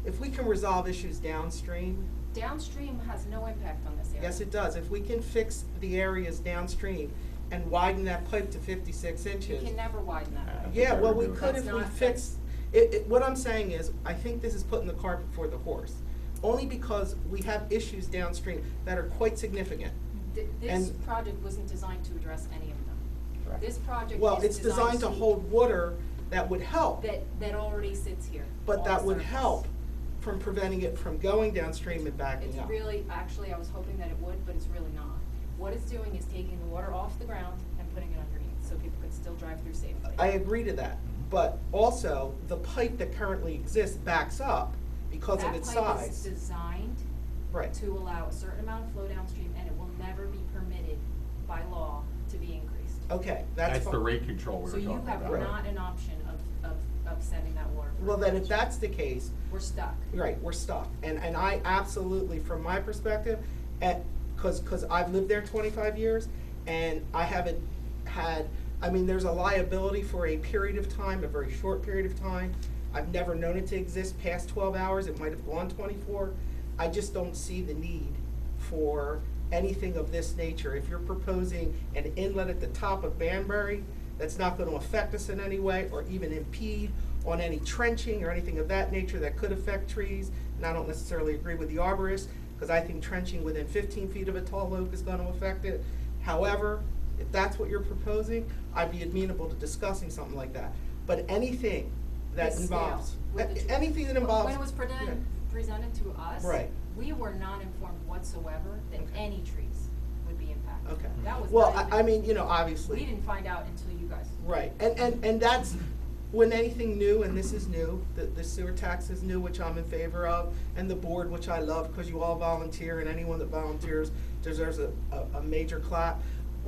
If we can resolve issues downstream, Downstream has no impact on this area. yes, it does. If we can fix the areas downstream and widen that pipe to 56 You inches. can never widen that. Yeah, well, we could That's if we not- fix, what I'm saying is, I think this is putting the cart before the horse. Only because we have issues downstream that are quite significant. This And- project wasn't designed to address any of them. Correct. This project Well, is it's designed to hold water that would help, that already sits here. but on that the would surface. help from preventing it from going downstream and backing It's up. really, actually, I was hoping that it would, but it's really not. What it's doing is taking the water off the ground and putting it underneath, so people could still drive through safely. I agree to that, but also, the pipe that currently exists backs up because of its That pipe is size. designed Right. to allow a certain amount of flow downstream, and it will never be permitted by law to be increased. Okay, that's That's the fine. rate control we were So talking you about. have not an option of sending that water. Well, then if that's the case, We're stuck. right, we're stuck. And I absolutely, from my perspective, cause I've lived there 25 years, and I haven't had, I mean, there's a liability for a period of time, a very short period of time. I've never known it to exist past 12 hours, it might have gone 24. I just don't see the need for anything of this nature. If you're proposing an inlet at the top of Banbury, that's not gonna affect us in any way, or even impede on any trenching or anything of that nature that could affect trees. And I don't necessarily agree with the arborist, because I think trenching within 15 feet of a tall oak is gonna affect it. However, if that's what you're proposing, I'd be amenable to discussing something like that. But anything that This involves, scale with the tree. anything that involves. When it was presented to us. Right. We were not informed whatsoever that Okay. any trees would be impacted. Okay. That was Well, not I even- mean, you know, obviously. We didn't find out until you guys. Right, and that's, when anything new, and this is new, the sewer tax is new, which I'm in favor of, and the board, which I love, because you all volunteer, and anyone that volunteers deserves a major clap.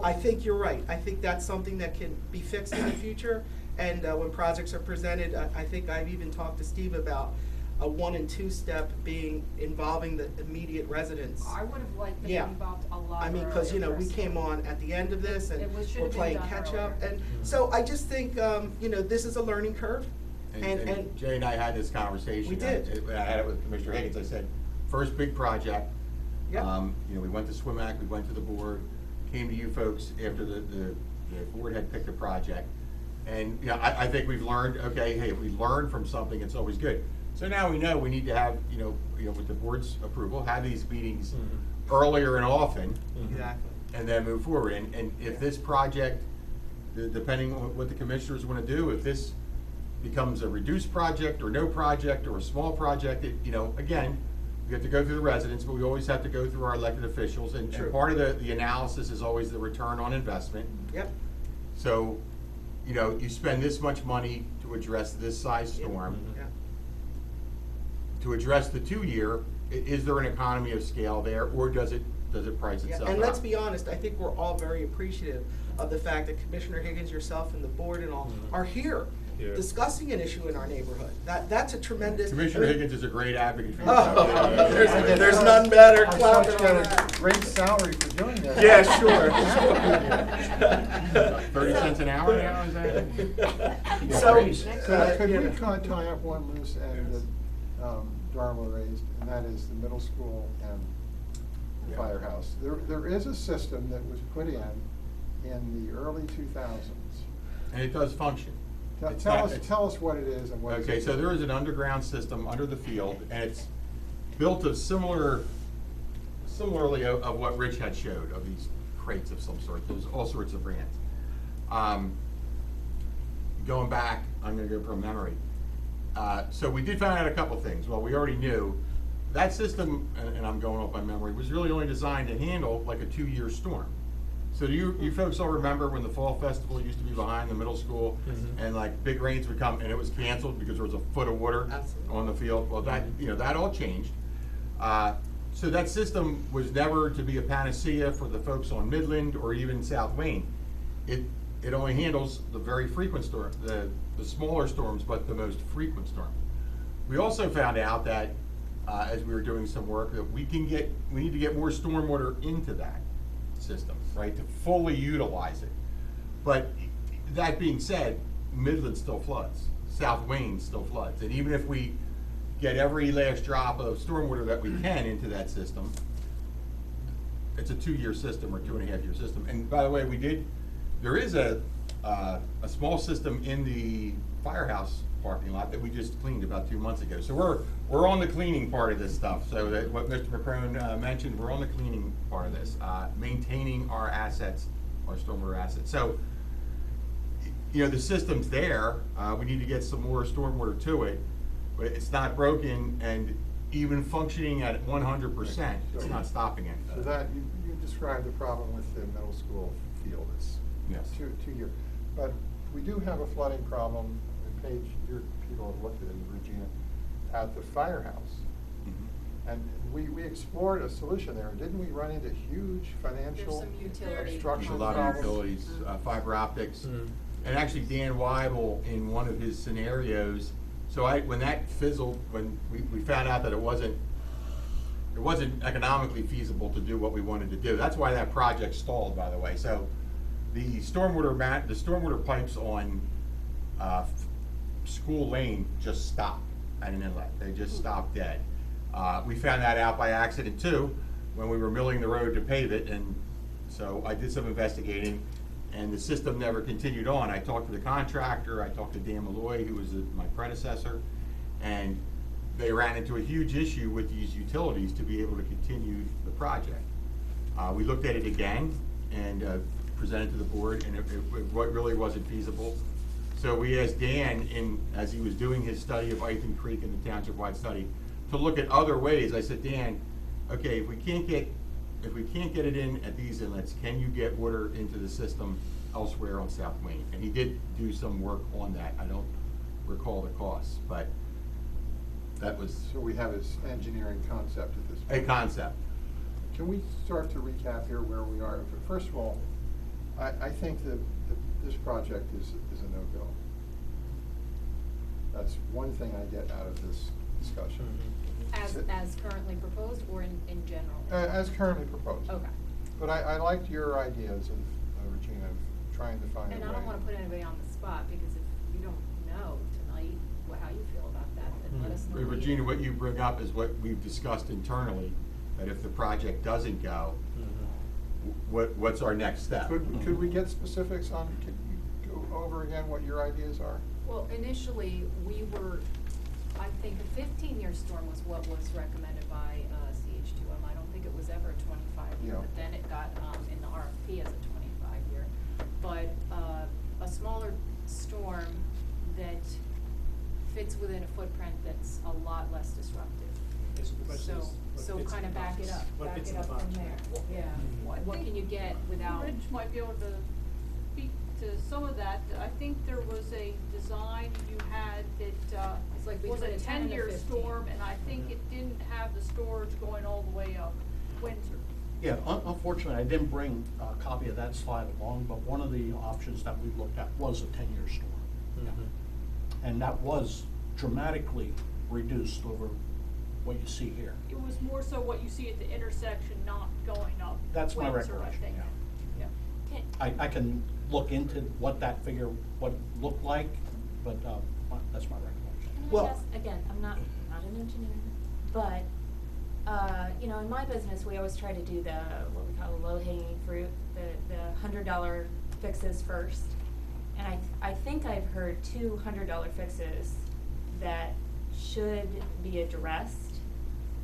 I think you're right, I think that's something that can be fixed in the future, and when projects are presented, I think I've even talked to Steve about a 1 and 2 step being involving the immediate residents. I would have liked them to Yeah. be involved a lot I mean, earlier. because, you know, we personally. came on at the end of this, and It was- should we're have been playing done catch-up, earlier. and so I just think, you know, this is a learning curve, And Jay and I had this conversation. We did. I had it with Commissioner Higgins. I said, first big project. Yep. You know, we went to SWIMAC, we went to the board, came to you folks after the board had picked a project. And, you know, I think we've learned, okay, hey, if we learn from something, it's always good. So now we know we need to have, you know, with the board's approval, have these meetings earlier and often. Exactly. And then move forward. And if this project, depending on what the commissioners want to do, if this becomes a reduced project or no project or a small project, you know, again, we have to go through the residents, but we always have to go through our elected officials, and True. part of the analysis is always the return on investment. Yep. So, you know, you spend this much money to address this size storm. Yeah. To address the 2-year, is there an economy of scale there, or does it price Yeah, itself out? and let's be honest, I think we're all very appreciative of the fact that Commissioner Higgins, yourself, and the board and all are here Yeah. discussing an issue in our neighborhood. That's a tremendous. Commissioner I mean- Higgins is a great advocate for Oh, yourself. there's none better. I Clap thought it you got on a that. great salary for doing that. Yeah, sure. 30 cents an hour now, is that? So, Could you we know. tie up one loose end that Darla raised, and that is the middle school and the Yeah. firehouse? There is a system that was put in the early 2000s. And it does function. It's Tell not- us, it's- tell us what it is and what it's. Okay, so there is an underground system under the field, and it's built of similarly of what Rich had showed, of these crates of some sort. There's all sorts of brands. Going back, I'm gonna go from memory. So we did find out a couple things. Well, we already knew that system, and I'm going off my memory, was really only designed to handle like a 2-year storm. So do you folks all remember when the fall festival used to be behind the middle school, and like big rains would come and it was canceled because there was a foot of water Absolutely. on the field? Well, that, you know, that all changed. So that system was never to be a panacea for the folks on Midland or even South Wayne. It only handles the very frequent storm, the smaller storms, but the most frequent storm. We also found out that as we were doing some work, that we need to get more stormwater into that system, right, to fully utilize it. But that being said, Midland still floods, South Wayne still floods, and even if we get every last drop of stormwater that we can into that system, it's a 2-year system or 2.5-year system. And by the way, there is a small system in the firehouse parking lot that we just cleaned about 2 months ago. So we're on the cleaning part of this stuff. So that what Mr. McCrone mentioned, we're on the cleaning part of this, maintaining our assets, our stormwater assets. So, you know, the system's there. We need to get some more stormwater to it, but it's not broken, and even functioning at 100%, it's not stopping it. So that, you described the problem with the middle school field, it's Yes. 2-year. But we do have a flooding problem, and Paige, your people have looked at it, Regina, at the firehouse. Mhm. And we explored a solution there, and didn't we run into huge financial There's some utility There's structural a lot of problems? utilities, fiber optics. And actually Dan Weibel, in one of his scenarios, so when that fizzled, when we found out that it wasn't economically feasible to do what we wanted to do. That's why that project stalled, by the way. So the stormwater pipes on School Lane just stopped at an inlet. They just stopped dead. We found that out by accident too, when we were milling the road to pave it, and so I did some investigating, and the system never continued on. I talked to the contractor, I talked to Dan Malloy, who was my predecessor, and they ran into a huge issue with these utilities to be able to continue the project. We looked at it again and presented to the board, and it really wasn't feasible. So we asked Dan, as he was doing his study of Ithan Creek and the township-wide study, to look at other ways. I said, Dan, okay, if we can't get it in at these inlets, can you get water into the system elsewhere on South Wayne? And he did do some work on that. I don't recall the costs, but that was So we have this engineering concept at this a point. concept. Can we start to recap here where we are? First of all, I think that this project is a no-go. That's one thing I get out of this discussion. As currently proposed, or in general? As currently proposed. Okay. But I liked your ideas of, Regina, of trying to find a way. And I don't wanna put anybody on the spot, because if you don't know tonight how you feel about that, then let us know. Regina, what you bring up is what we've discussed internally, that if the project doesn't go, what's our next step? Could we get specifics on, could you go over again what your ideas are? Well, initially, we were, I think a 15-year storm was what was recommended by CH2M. I don't think it was ever a 25-year, Yeah. but then it got in the RFP as a 25-year. But a smaller storm that fits within a footprint that's a lot less disruptive Okay, so the question is, what So fits in kinda the back box? it up, What back fits it in the up from box? there, yeah. Well, I What think can you get without? Rich might be able to speak to some of that. I think there was a design you had that, It's like was a between a 10 and a 10-year 15. storm, and I think it didn't have the storage going all the way up Windsor. Yeah, unfortunately, I didn't bring a copy of that slide along, but one of the options that we looked at was a 10-year storm. And that was dramatically reduced over what you see here. It was more so what you see at the intersection, not going up That's my Windsor, I recollection, think. yeah. Yeah. I can look into what that figure, what it looked like, but that's my recollection. Can I Well- just, again, I'm not an engineer, but, you know, in my business, we always try to do the, what we call the low-hanging fruit, the $100 fixes first. And I think I've heard two $100 fixes that should be addressed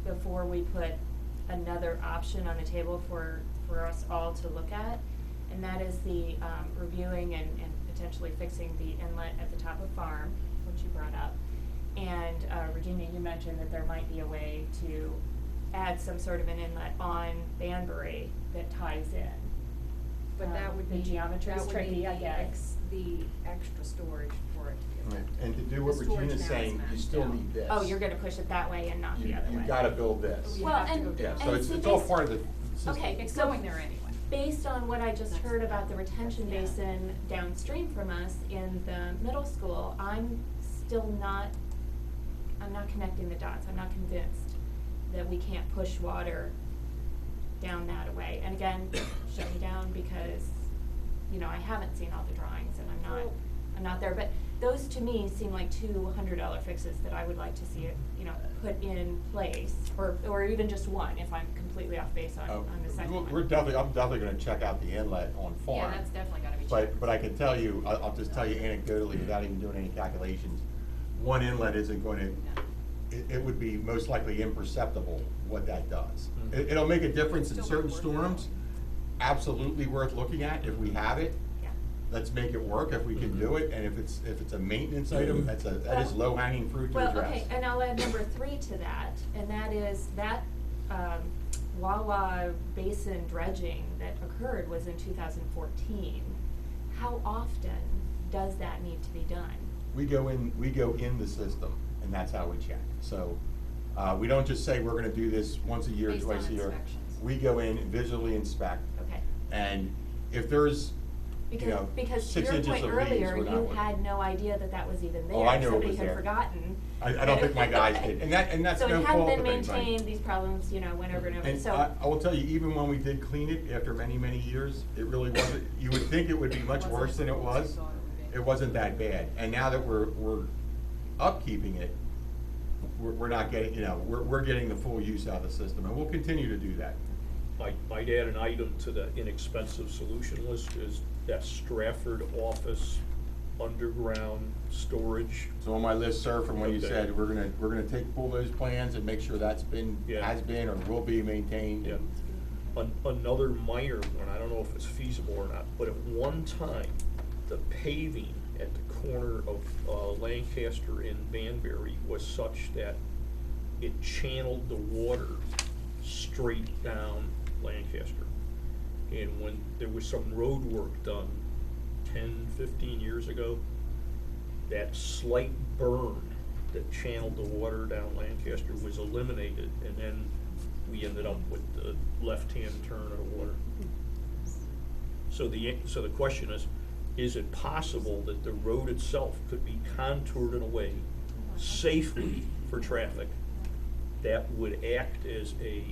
before we put another option on the table for us all to look at. And that is the, reviewing and potentially fixing the inlet at the top of Farm, which you brought up. And, Regina, you mentioned that there might be a way to add some sort of an inlet on Banbury that ties in. But that would The be, geometry is that would tricky, be I get it. the extra storage for it to get. And to do what The storage Regina's now is saying, you maxed still out. need this. Oh, you're gonna push it that way and not the other way. You've gotta build this. You Well, have to and- go Yeah, down. so and it's see, all based- part of the system. Okay, It's so going there anyway. based on what I just That's heard the- about the retention yeah. basin downstream from us in the middle school, I'm not connecting the dots. I'm not convinced that we can't push water down that away. And again, shut me down because, you know, I haven't seen all the drawings and I'm not there. But those to me seem like two $100 fixes that I would like to see it, you know, put in place, or even just one if I'm completely off base on the second one. I'm definitely gonna check out the inlet on Farm. Yeah, that's definitely gotta be checked. But I can tell you, I'll just tell you anecdotally, without even doing any calculations, one inlet isn't going to, it would be most likely imperceptible what that does. Mhm. It'll make a difference in Still certain worth it. storms, absolutely worth looking at if we have it. Yeah. Let's make it work if we can do it, and if it's a maintenance item, that is Well- low-hanging fruit to address. Well, okay, and I'll add number 3 to that, and that is that, Wawa basin dredging that occurred was in 2014. How often does that need to be done? We go in the system, and that's how we check. So, we don't just say we're gonna do this once a year, Based twice on a year. inspections. We go in and visually inspect, Okay. and if there's, you know, Because to 6 your inches point of leaves, earlier, we're not you looking. had no idea that that was even there. Oh, I knew it was Somebody had there. forgotten. I don't think my guys did, and that's no So it fault hadn't of been anybody. maintained, these problems, you know, went over and over, And so. I will tell you, even when we did clean it after many, many years, it really wasn't, you would think it would be much Wasn't worse than it as was. you thought it would be. It wasn't that bad. And now that we're upkeeping it, we're not getting, you know, we're getting the full use out of the system, and we'll continue to do that. Might add an item to the inexpensive solution list is that Stratford office underground storage. So on my list, sir, from when you Okay. said, we're gonna pull those plans and make sure that's been, Yeah. has been, or will be maintained. Yeah. Another minor one, I don't know if it's feasible or not, but at one time, the paving at the corner of Lancaster and Banbury was such that it channeled the water straight down Lancaster. And when there was some road work done 10, 15 years ago, that slight burn that channeled the water down Lancaster was eliminated, and then we ended up with the left-hand turn of the water. So the question is it possible that the road itself could be contoured in a way safely for traffic that would act as a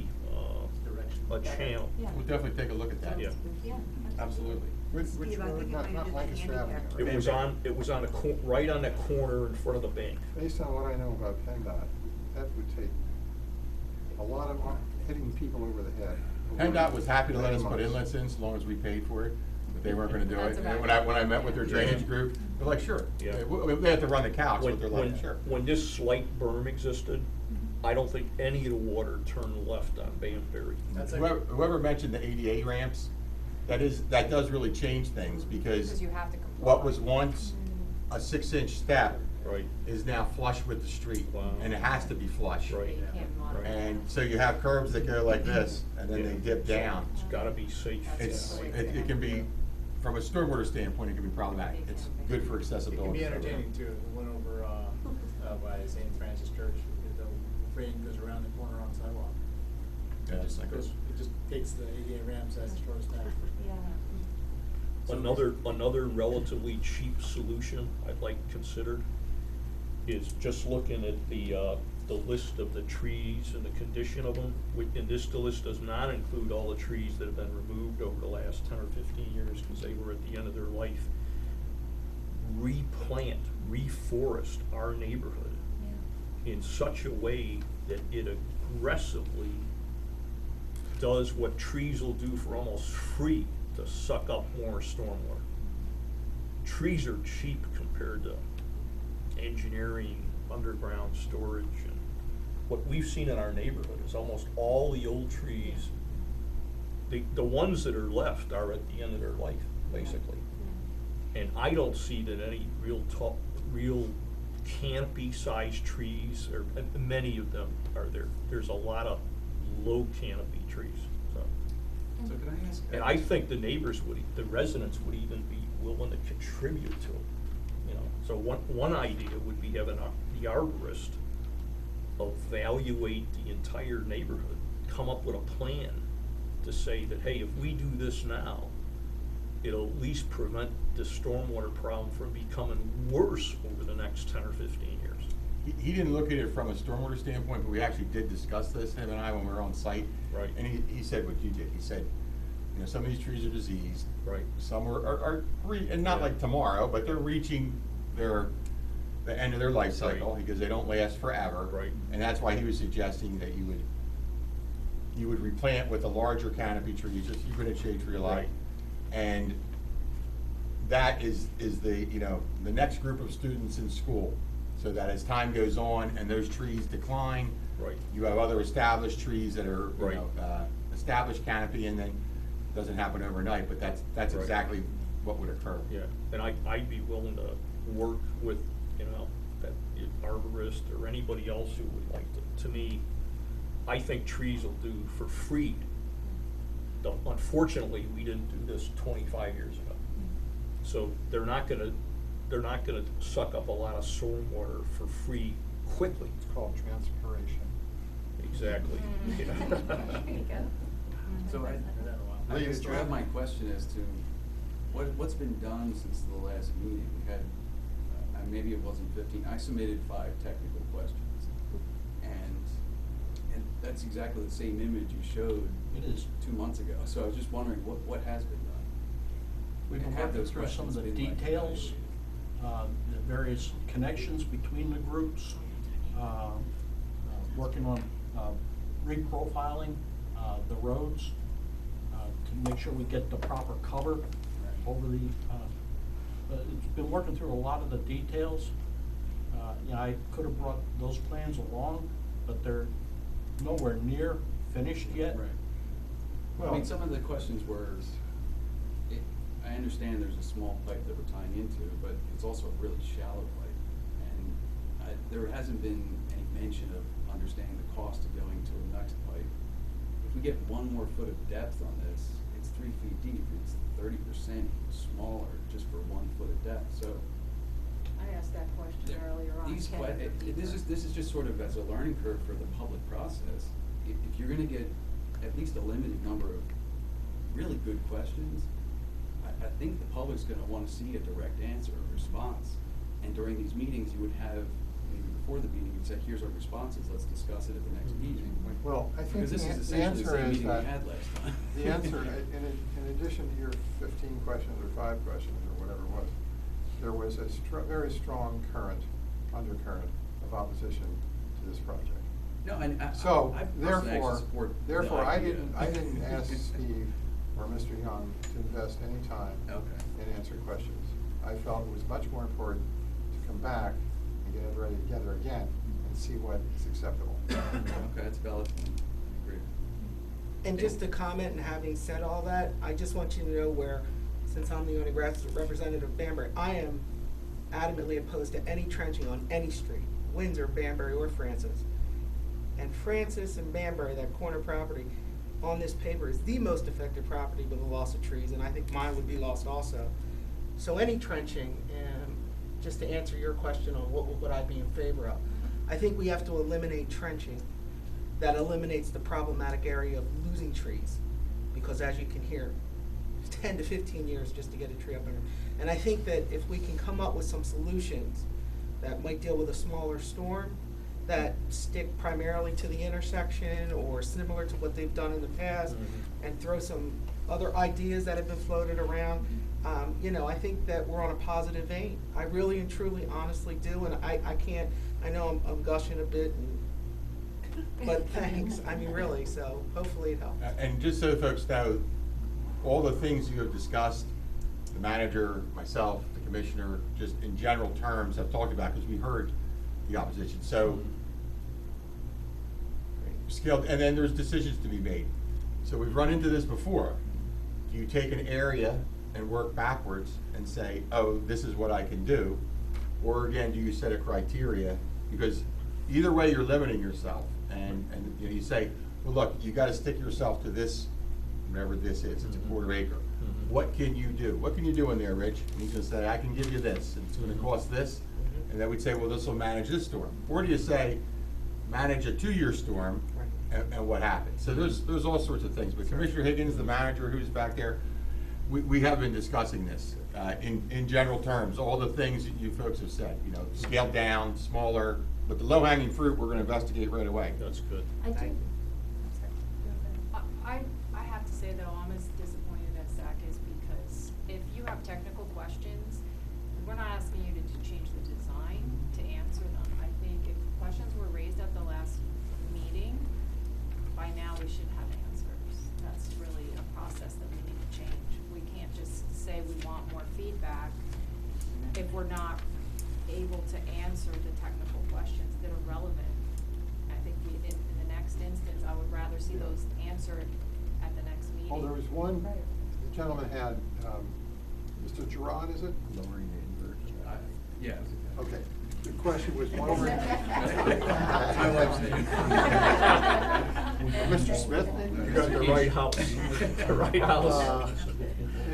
channel? Yeah. We'll definitely take a look at that. Yeah. Yeah. Absolutely. Which Steve, I road? think it might Not have been Lancaster the Avenue. handicap. It was on the right on that corner in front of the bank. Based on what I know about PennDOT, that would take a lot of hitting people over the head. PennDOT was happy to let us Many put months. inlets in so long as we paid for it, but they weren't gonna do That's it. about And when I met with their drainage group, they're like, sure. Yeah. They have to run the couch, but they're like, sure. When this slight berm existed, I don't think any of the water turned left on Banbury. That's Whoever mentioned the ADA ramps, that does really change things, because Because you have to comply. what was once a 6-inch step Right. is now flush with the street. Wow. And it has to be flush. Right. You can't modify. And so you have curbs that go like this, and then they dip down. It's gotta be safe. It's, Yeah. it can be, from a stormwater standpoint, it can be problematic. It's good for It accessibility. can be entertaining too. The one over, by St. Francis Church, the train goes around the corner on sidewalk. Yeah, It just like goes, this. it just takes the ADA ramps as the shortest path. Yeah. Another relatively cheap solution I'd like considered is just looking at the list of the trees and the condition of them. And this list does not include all the trees that have been removed over the last 10 or 15 years because they were at the end of their life. Replant, reforest our neighborhood in such a way that it aggressively does what trees will do for almost free to suck up more stormwater. Trees are cheap compared to engineering, underground storage, and what we've seen in our neighborhood is almost all the old trees, the ones that are left are at the end of their life, basically. And I don't see that any real canopy-sized trees, or many of them are there. There's a lot of low canopy trees, so. So can I ask? And I think the neighbors the residents would even be willing to contribute to it, you know. So one idea would be having the arborist evaluate the entire neighborhood, come up with a plan to say that, hey, if we do this now, it'll at least prevent the stormwater problem from becoming worse over the next 10 or 15 years. He didn't look at it from a stormwater standpoint, but we actually did discuss this, him and I, when we were on site. Right. And he said what you did. He said, you know, some of these trees are diseased. Right. Some and not Yeah. like tomorrow, but they're reaching the end of their life cycle Right. because they don't last forever. Right. And that's why he was suggesting that you would replant with the larger canopy trees, just you're gonna shade tree a lot. Right. And that is the, you know, the next group of students in school. So that as time goes on and those trees decline. Right. You have other established trees that are, you Right. know, established canopy, and then it doesn't happen overnight, but that's Right. exactly what would occur. Yeah, and I'd be willing to work with, you know, that arborist or anybody else who would like to me, I think trees will do for free. Unfortunately, we didn't do this 25 years ago. So they're not gonna suck up a lot of stormwater for free quickly. It's called transpiration. Exactly. There you go. So I guess to have my question as to what's been done since the last meeting. We had, maybe it wasn't 15, I submitted 5 technical questions. And that's exactly the same image you showed. It is. 2 months ago. So I was just wondering what has been done? We've been And have working those through some of the questions been, like, details, the various connections between the groups, working on reprofiling the roads to make sure we get the proper cover over the, it's been working through a lot of the details. You know, I could have brought those plans along, but they're nowhere near finished yet. Right. Well, I mean, some of the questions were, I understand there's a small pipe that we're tying into, but it's also a really shallow pipe. And there hasn't been any mention of understanding the cost of going to the next pipe. If we get 1 more foot of depth on this, it's 3 feet deep. It's 30% smaller just for 1 foot of depth. So I asked that question earlier on. these Can it be this is just sort of as a learning curve for the public process. If you're going to get at least a limited number of really good questions, I think the public's going to want to see a direct answer, a response. And during these meetings, you would have, maybe before the meeting, you'd say, here's our responses, let's discuss it at the next meeting. well, I think Because this is the essentially the answer same is meeting we that, had last time. the answer, in addition to your 15 questions or 5 questions or whatever it was, there was a very strong undercurrent of opposition to this project. No, and So, I personally actually therefore, support the I idea. didn't ask Steve or Mr. Young to invest any time in answering questions. I felt it was much more important to come back and get everybody together again and see what is acceptable. Okay, that's a valid point. I agree. And just to comment, and having said all that, I just want you to know where, since I'm the only representative of Banbury, I am adamantly opposed to any trenching on any street, Windsor, Banbury, or Francis. And Francis and Banbury, that corner property on this paper, is the most affected property with the loss of trees, and I think mine would be lost also. So any trenching, and just to answer your question on what would I be in favor of, I think we have to eliminate trenching. That eliminates the problematic area of losing trees, because as you can hear, 10 to 15 years just to get a tree up there. And I think that if we can come up with some solutions that might deal with a smaller storm, that stick primarily to the intersection or similar to what they've done in the past, and throw some other ideas that have been floated around, you know, I think that we're on a positive vein. I really and truly honestly do, and I can't, I know I'm gushing a bit, but thanks, I mean really, so hopefully it helps. And just so folks know, all the things you have discussed, the manager, myself, the commissioner, just in general terms have talked about, because we heard the opposition. So, scaled, and then there's decisions to be made. So we've run into this before. Do you take an area and work backwards and say, oh, this is what I can do? Or again, do you set a criteria? Because either way, you're limiting yourself. And you know, you say, well, look, you got to stick yourself to this, whatever this is. It's a quarter acre. What can you do? What can you do in there, Rich? And he's going to say, I can give you this, and it's going to cost this. And then we'd say, well, this will manage this storm. Or do you say, manage a 2-year storm, and what happens? So there's all sorts of things. But Commissioner Higgins, the manager who's back there, we have been discussing this in general terms, all the things that you folks have said, you know, scaled down, smaller, but the low-hanging fruit we're going to investigate right away. That's good. I do. I have to say though, I'm as disappointed as Zach is, because if you have technical questions, we're not asking you to change the design to answer them. I think if questions were raised at the last meeting, by now we should have answers. That's really a process that we need to change. We can't just say we want more feedback if we're not able to answer the technical questions that are relevant. I think in the next instance, I would rather see those answered at the next meeting. Well, there was one, the gentleman had, Mr. Gerard, is it? Lowering the invert. Yeah. Okay, the question was lowering. My wife's name. Mr. Smith, maybe? You got the right house. The right house.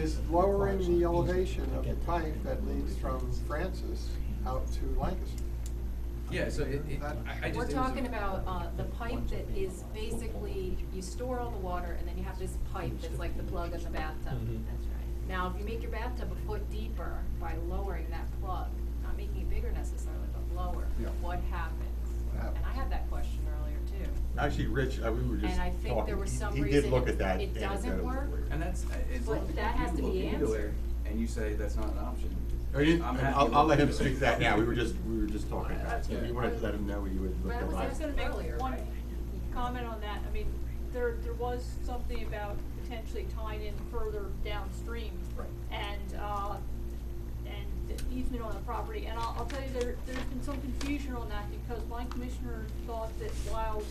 Is lowering the elevation of the pipe that leads from Francis out to Lancaster. Yeah, so I just. We're talking about the pipe that is basically, you store all the water and then you have this pipe that's like the plug in the bathtub. That's right. Now, if you make your bathtub a foot deeper by lowering that plug, not making it bigger necessarily, but lower, what happens? And I had that question earlier too. Actually, Rich, we were just And I think talking. there was some He reason did look at that. it doesn't work. And that's, as long But as that has to you look be into answered. it and you say that's not an option. I'm happy I'll let him to speak to that now. We were just talking about it. So Yeah. you wanted to let him know what you would look But at. I was gonna make one comment on that. I mean, there was something about potentially tying in further downstream. Right. And the easement on the property. And I'll tell you, there's been some confusion on that, because my commissioner thought that while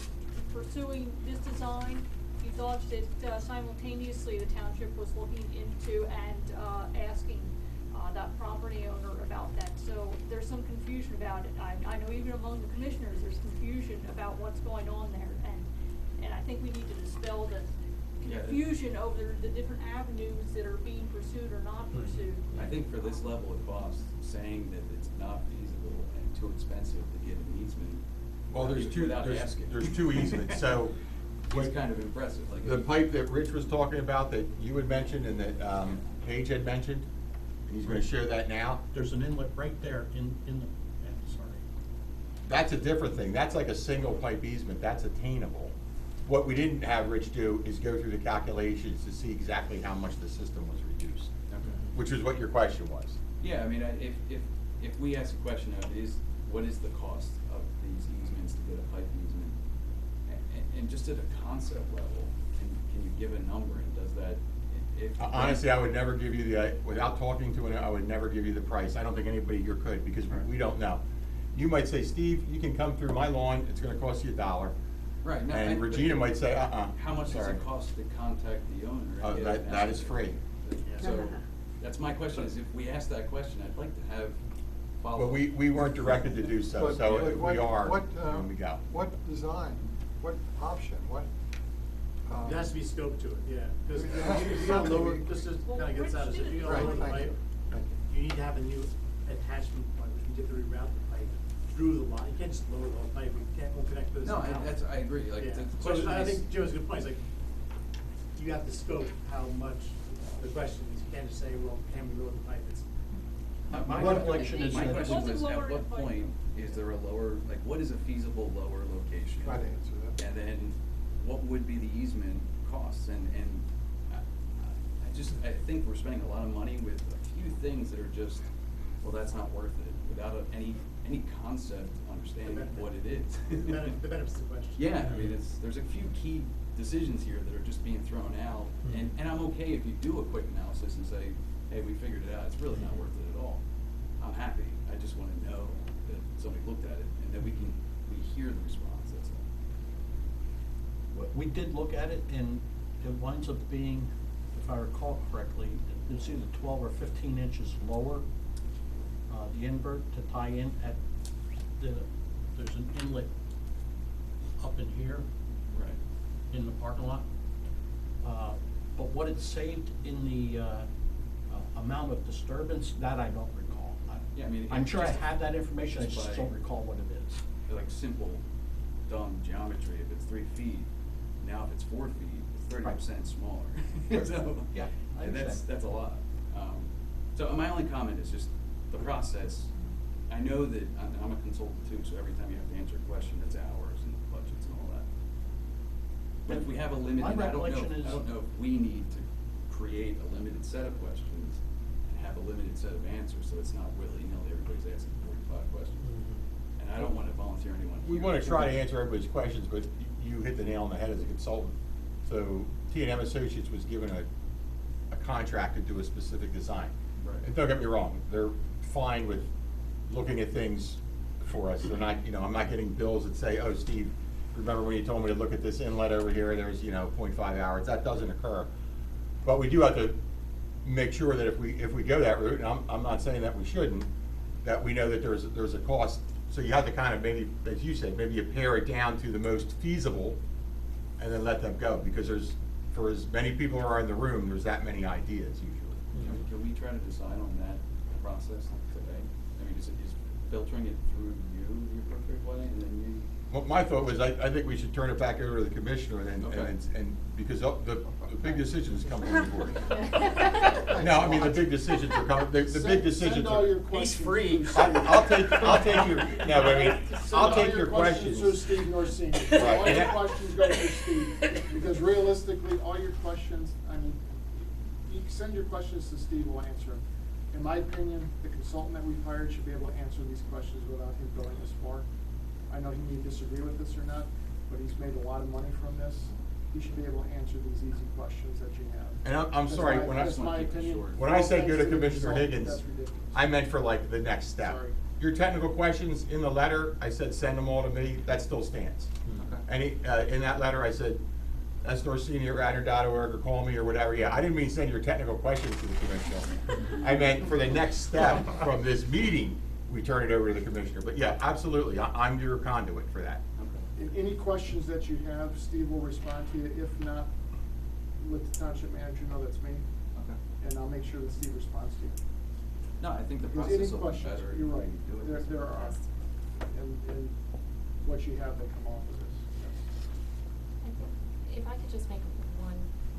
pursuing this design, he thought that simultaneously the township was looking into and asking that property owner about that. So there's some confusion about it. I know even among the commissioners, there's confusion about what's going on there. And I think we need to dispel the confusion over the different avenues that are being pursued or not pursued. I think for this level of cost, saying that it's not feasible and too expensive to get an easement. Well, there's two easements, so. It's kind of impressive, like. The pipe that Rich was talking about, that you had mentioned and that Paige had mentioned, and he's gonna share that now. There's an inlet right there in the, sorry. That's a different thing. That's like a single pipe easement. That's attainable. What we didn't have Rich do is go through the calculations to see exactly how much the system was reduced, which is what your question was. Yeah, I mean, if we ask a question of what is the cost of these easements to get a pipe easement? And just at a concept level, can you give a number, and does that, honestly, I would never give you without talking to I would never give you the price. I don't think anybody here could, because we don't know. You might say, Steve, you can come through my lawn, it's gonna cost you $1. Right. No, And Regina might say, how much does it cost to contact the owner? And get an that is estimate? free. So, that's my question, is if we ask that question, I'd like to have follow. But we weren't directed to do so, But- so but we what- are what, when we go. What design, what option, what? There has to be scope to it, yeah, because There has to be if you gotta lower, something. just to Well, kinda get out of it, if you gotta Right, lower the thank pipe, you. Thank you need to have a new attachment point, which means you have to reroute the pipe through the line, you can't just lower the whole pipe, won't connect to this. No, now. I agree, like, Yeah. the So question I is. think Joe's good point, it's like, you have to scope how much, the question is, you can't just say, well, can we lower the pipe, it's. My What- recollection is My that- question Wasn't was, lower at in what pipe. point is there a lower, like, what is a feasible lower location? Try to answer that. And then, what would be the easement costs, and I think we're spending a lot of money with a few things that are just, well, that's not worth it, without any concept, understanding of what it is. The benefits of the question. Yeah, I mean, there's a few key decisions here that are just being thrown out, and I'm okay if you do a quick analysis and say, hey, we figured it out, it's really not worth it at all. I'm happy, I just wanna know that somebody looked at it, and that we hear the response, that's all. We did look at it, and it winds up being, if I recall correctly, it's either 12 or 15 inches lower, the invert to tie in at there's an inlet up in here Right. in the parking lot. But what it saved in the amount of disturbance, that I don't recall. Yeah, I mean, I'm sure I just- have that information, I just just by- don't recall what it is. Like simple, dumb geometry, if it's 3 feet, now if it's 4 feet, it's 30% smaller. So, Yeah, I and understand. that's a lot. So my only comment is just the process. I know that, I'm a consultant too, so every time you have to answer a question, it's hours and budgets and all that. But if we have a limited, My I don't recollection is- know if we need to create a limited set of questions and have a limited set of answers, so it's not willy-nilly, everybody's asking 45 questions. And I don't wanna volunteer anyone here. We wanna try to answer everybody's questions, but you hit the nail on the head as a consultant. So T&M Associates was given a contract to do a specific design. Right. And don't get me wrong, they're fine with looking at things for us. They're not, I'm not getting bills that say, oh, Steve, remember when you told me to look at this inlet over here, there's, 0.5 hours. That doesn't occur. But we do have to make sure that if we go that route, and I'm not saying that we shouldn't, that we know that there's a cost. So you have to kind of maybe, as you said, maybe you pare it down to the most feasible and then let them go, because for as many people as are in the room, there's that many ideas usually. Can we try to decide on that process today? I mean, is filtering it through you the appropriate way, and then you? Well, my thought was, I think we should turn it back over to the commissioner and Okay. because the big decisions come from the board. No, I mean, the big decisions are coming, the big decisions Send are. all your questions. free. through Steve. I'll take your, no, but I mean, Send I'll all take your questions. through Steve Norsini. Right, All and your that- questions go through Steve, because realistically, all your questions, I mean, you can send your questions to Steve, we'll answer them. In my opinion, the consultant that we've hired should be able to answer these questions without him going this far. I know he may disagree with this or not, but he's made a lot of money from this. He should be able to answer these easy questions that you have. And I'm That's sorry, my- when I, that's my opinion. when I say go to Thanks the Commissioner consultant, Higgins, that's ridiculous. I meant for like the next step. Sorry. Your technical questions in the letter, I said send them all to me, that still stands. Okay. In that letter, I said, snorsini@radnor.org or call me or whatever, yeah, I didn't mean send your technical questions to the commissioner. I meant for the next step from this meeting, we turn it over to the commissioner, but yeah, absolutely, I'm your conduit for that. Any questions that you have, Steve will respond to you. If not, let the township manager know that's me, Okay. and I'll make sure that Steve responds to you. No, I think the Because process any will be questions, better. you're if we right, do it there, this there way. are, and what you have that come off of this, yes. I think if I could just make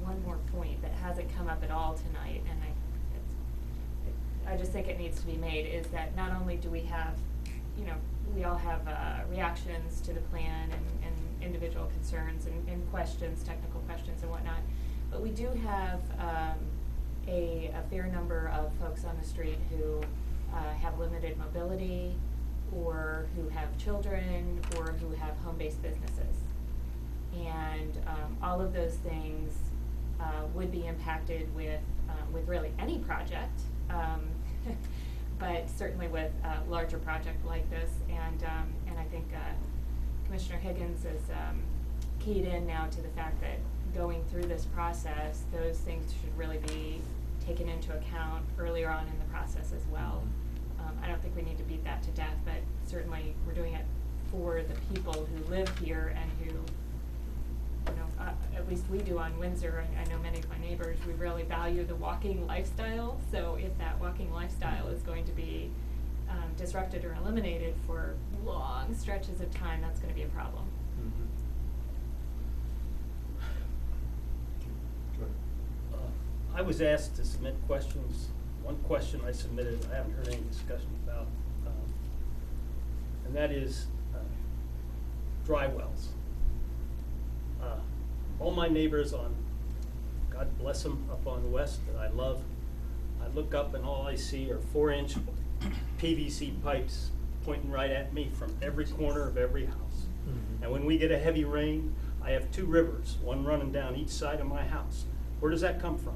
one more point that hasn't come up at all tonight, and I just think it needs to be made, is that not only do we have, we all have reactions to the plan and individual concerns and questions, technical questions and whatnot, but we do have a fair number of folks on the street who have limited mobility, or who have children, or who have home-based businesses. And all of those things would be impacted with really any project, but certainly with a larger project like this. And I think Commissioner Higgins is keyed in now to the fact that going through this process, those things should really be taken into account earlier on in the process as well. I don't think we need to beat that to death, but certainly we're doing it for the people who live here and who, you know, at least we do on Windsor. I know many of my neighbors, we really value the walking lifestyle. So if that walking lifestyle is going to be disrupted or eliminated for long stretches of time, that's going to be a problem. I was asked to submit questions. One question I submitted, I haven't heard any discussion about, and that is dry wells. All my neighbors on, God bless them, up on West that I love, I look up and all I see are 4-inch PVC pipes pointing right at me from every corner of every house. And when we get a heavy rain, I have 2 rivers, one running down each side of my house. Where does that come from?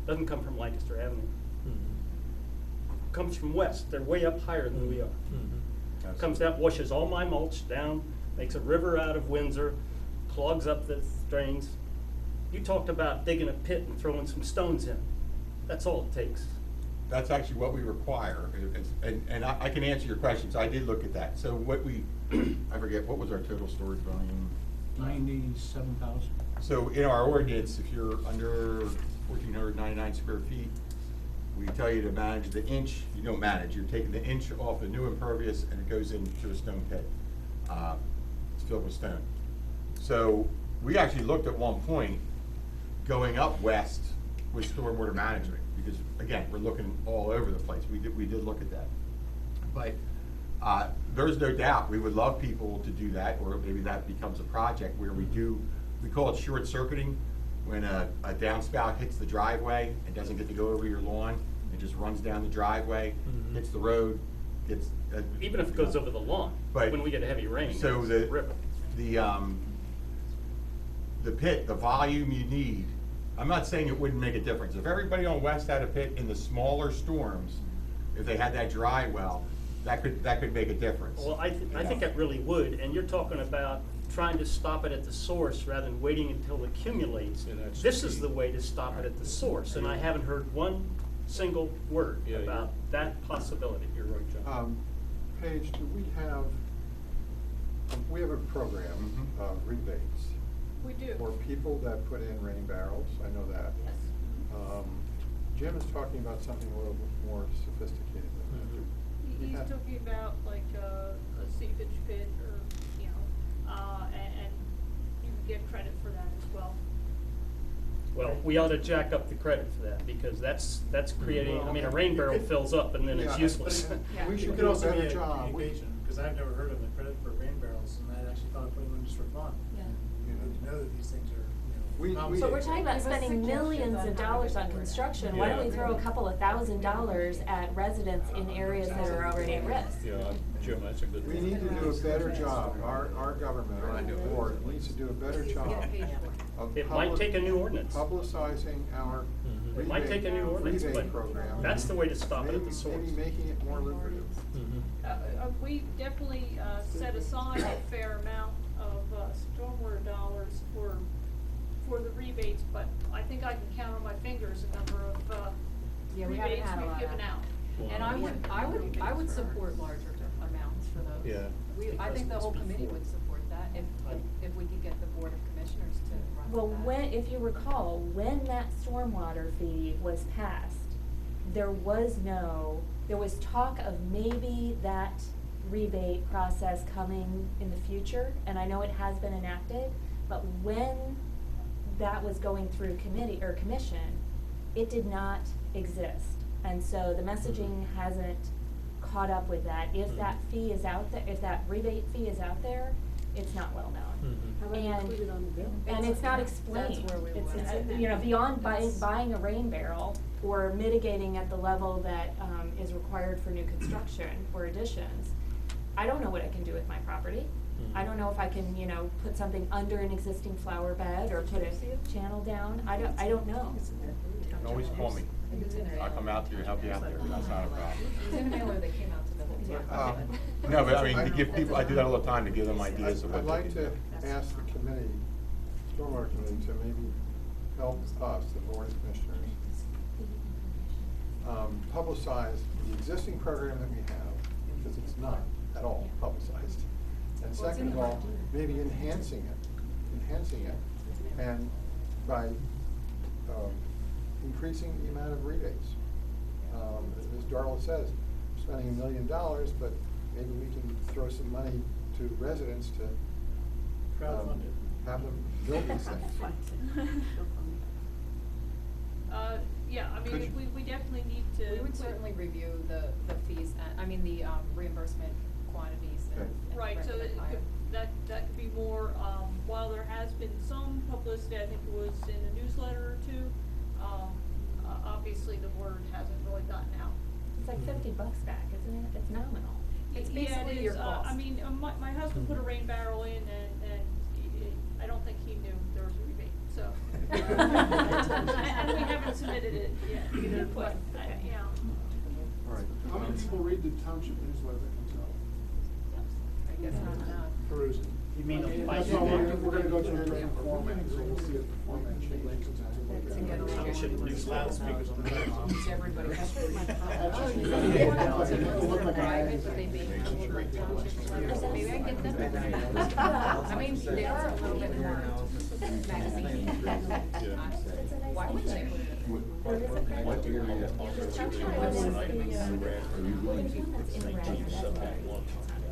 Doesn't come from Lancaster Avenue. Comes from west. They're way up higher than we are. Comes down, washes all my mulch down, makes a river out of Windsor, clogs up the drains. You talked about digging a pit and throwing some stones in. That's all it takes. That's actually what we require, and I can answer your questions. I did look at that. So what we, I forget, what was our total storage volume? 97,000. So in our ordinance, if you're under 1,499 square feet, we tell you to manage the inch. You don't manage. You're taking the inch off the new impervious, and it goes into a stone pit. It's filled with stone. So we actually looked at one point going up west with stormwater management, because again, we're looking all over the place. We did look at that, but there's no doubt we would love people to do that, or maybe that becomes a project where we call it short circuiting. When a downspout hits the driveway and doesn't get to go over your lawn, it just runs down the driveway, hits the road, gets Even if it goes over the lawn, but when we get a heavy rain, so it's the a river. The pit, the volume you need, I'm not saying it wouldn't make a difference. If everybody on West had a pit in the smaller storms, if they had that dry well, that could make a difference. Well, I think it really would, and you're talking about trying to stop it at the source rather than waiting until it accumulates. Yeah, that's This key. is the way to stop it at the source, and I haven't heard one single word Yeah, about that possibility. You're right, John. Paige, do we have a program of rebates We do. for people that put in rain barrels, I know that. Yes. Jim is talking about something a little bit more sophisticated than that. He's Yeah. talking about like a seepage pit or, you know, and you can get credit for that as well. Well, we ought to jack up the credit for that, because that's creating, I mean, a rain barrel fills up and then it's Yeah, useless. Yeah. We It should could do a also be better a job. communication, because I've never heard of a credit for rain barrels, and I actually thought of putting one just for fun. Yeah. You know, to know that these things are, We- you know. we- So we're talking about Give us spending millions suggestions on of how to dollars get on the word out. construction. Why don't we Yeah. throw a couple of $1,000s at residents in areas that are already at risk? Yeah, Jim, that's a good We one. need to do a better job, our government, our board needs to do a better job of It might take a new ordinance. publicizing our It might take a new ordinance, rebate but program. that's the way to stop it at the source. Maybe making it more lucrative. We definitely, set aside a fair amount of, stormwater dollars for the rebates, but I think I can count on my fingers the number of, Yeah, we haven't rebates had a we've lot given of- out. And I would support larger amounts for those. Yeah. I think the whole committee would support that if we could get the Board of Commissioners to run Well, with that. when, if you recall, when that stormwater fee was passed, there was talk of maybe that rebate process coming in the future, and I know it has been enacted, but when that was going through committee or commission, it did not exist. And so the messaging hasn't caught up with that. If that fee is out there, if that rebate fee is out there, it's not well known. How about And- included on the bill? And it's not explained. That's where we It's, want it. you know, beyond That's- buying a rain barrel or mitigating at the level that, is required for new construction or additions, I don't know what I can do with my property. I don't know if I can, you know, put something under an existing flower bed or put a channel down. I don't know. You can always call me. I'll come out there and help you out there, that's not a problem. It was in a mailer that came out to the whole town. No, but I mean, to give people, I do that all the time, to give them ideas of what I'd they like can to do. ask the committee, stormwater committee, to maybe help us, the board of commissioners, publicize the existing program that we have, because it's not at all publicized. And Well, it's in second of the all, budget. maybe enhancing it, and by increasing the amount of rebates. As Darla says, we're spending $1 million, but maybe we can throw some money to residents to Crowdfund it. have them build these things. Yeah, I Could mean, you- we definitely need to. We would certainly review the fees, the reimbursement quantities and Right, so recommend higher. that could be more, while there has been some publicity, I think it was in a newsletter or two, obviously the word hasn't really gotten out. It's like $50 back, isn't it? It's nominal. It's Yeah, it basically is. your cost. I mean, my husband put a rain barrel in and I don't think he knew there was a rebate, so. And we haven't submitted it yet either, but, yeah. All right. How many people read the township newsletter that comes out? I guess not enough. Perusing. You mean a That's why we're gonna go to a different format, so we'll see if the format changes. Township news loudspeakers on the Means everybody has to read. It'll look like a Private, but they magazine. make township letters, maybe I can get them. I mean, they are a little bit more magazine. Why wouldn't they put it in? What area Are you willing to change subject one?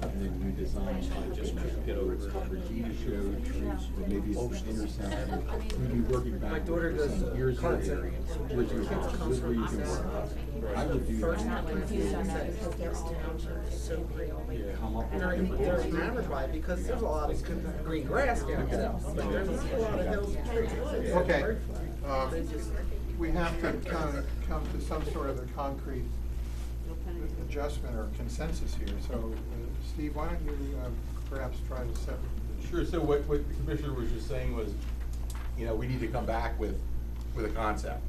And then you design, just get over Regina showed, or maybe it's the intersection. We'd be working back. My daughter does, Here's your carts area. and- Here's your house. Here's where you can work. I would do I'm not that. confused on that because they're all so real. Come up And they're enamored by it because there's a lot of green grass down there. But there's a lot of hills and trees. Okay, we have to kind of come to some sort of a concrete adjustment or consensus here. So, Steve, why don't you perhaps try to set? Sure, so what the commissioner was just saying was, we need to come back with a concept.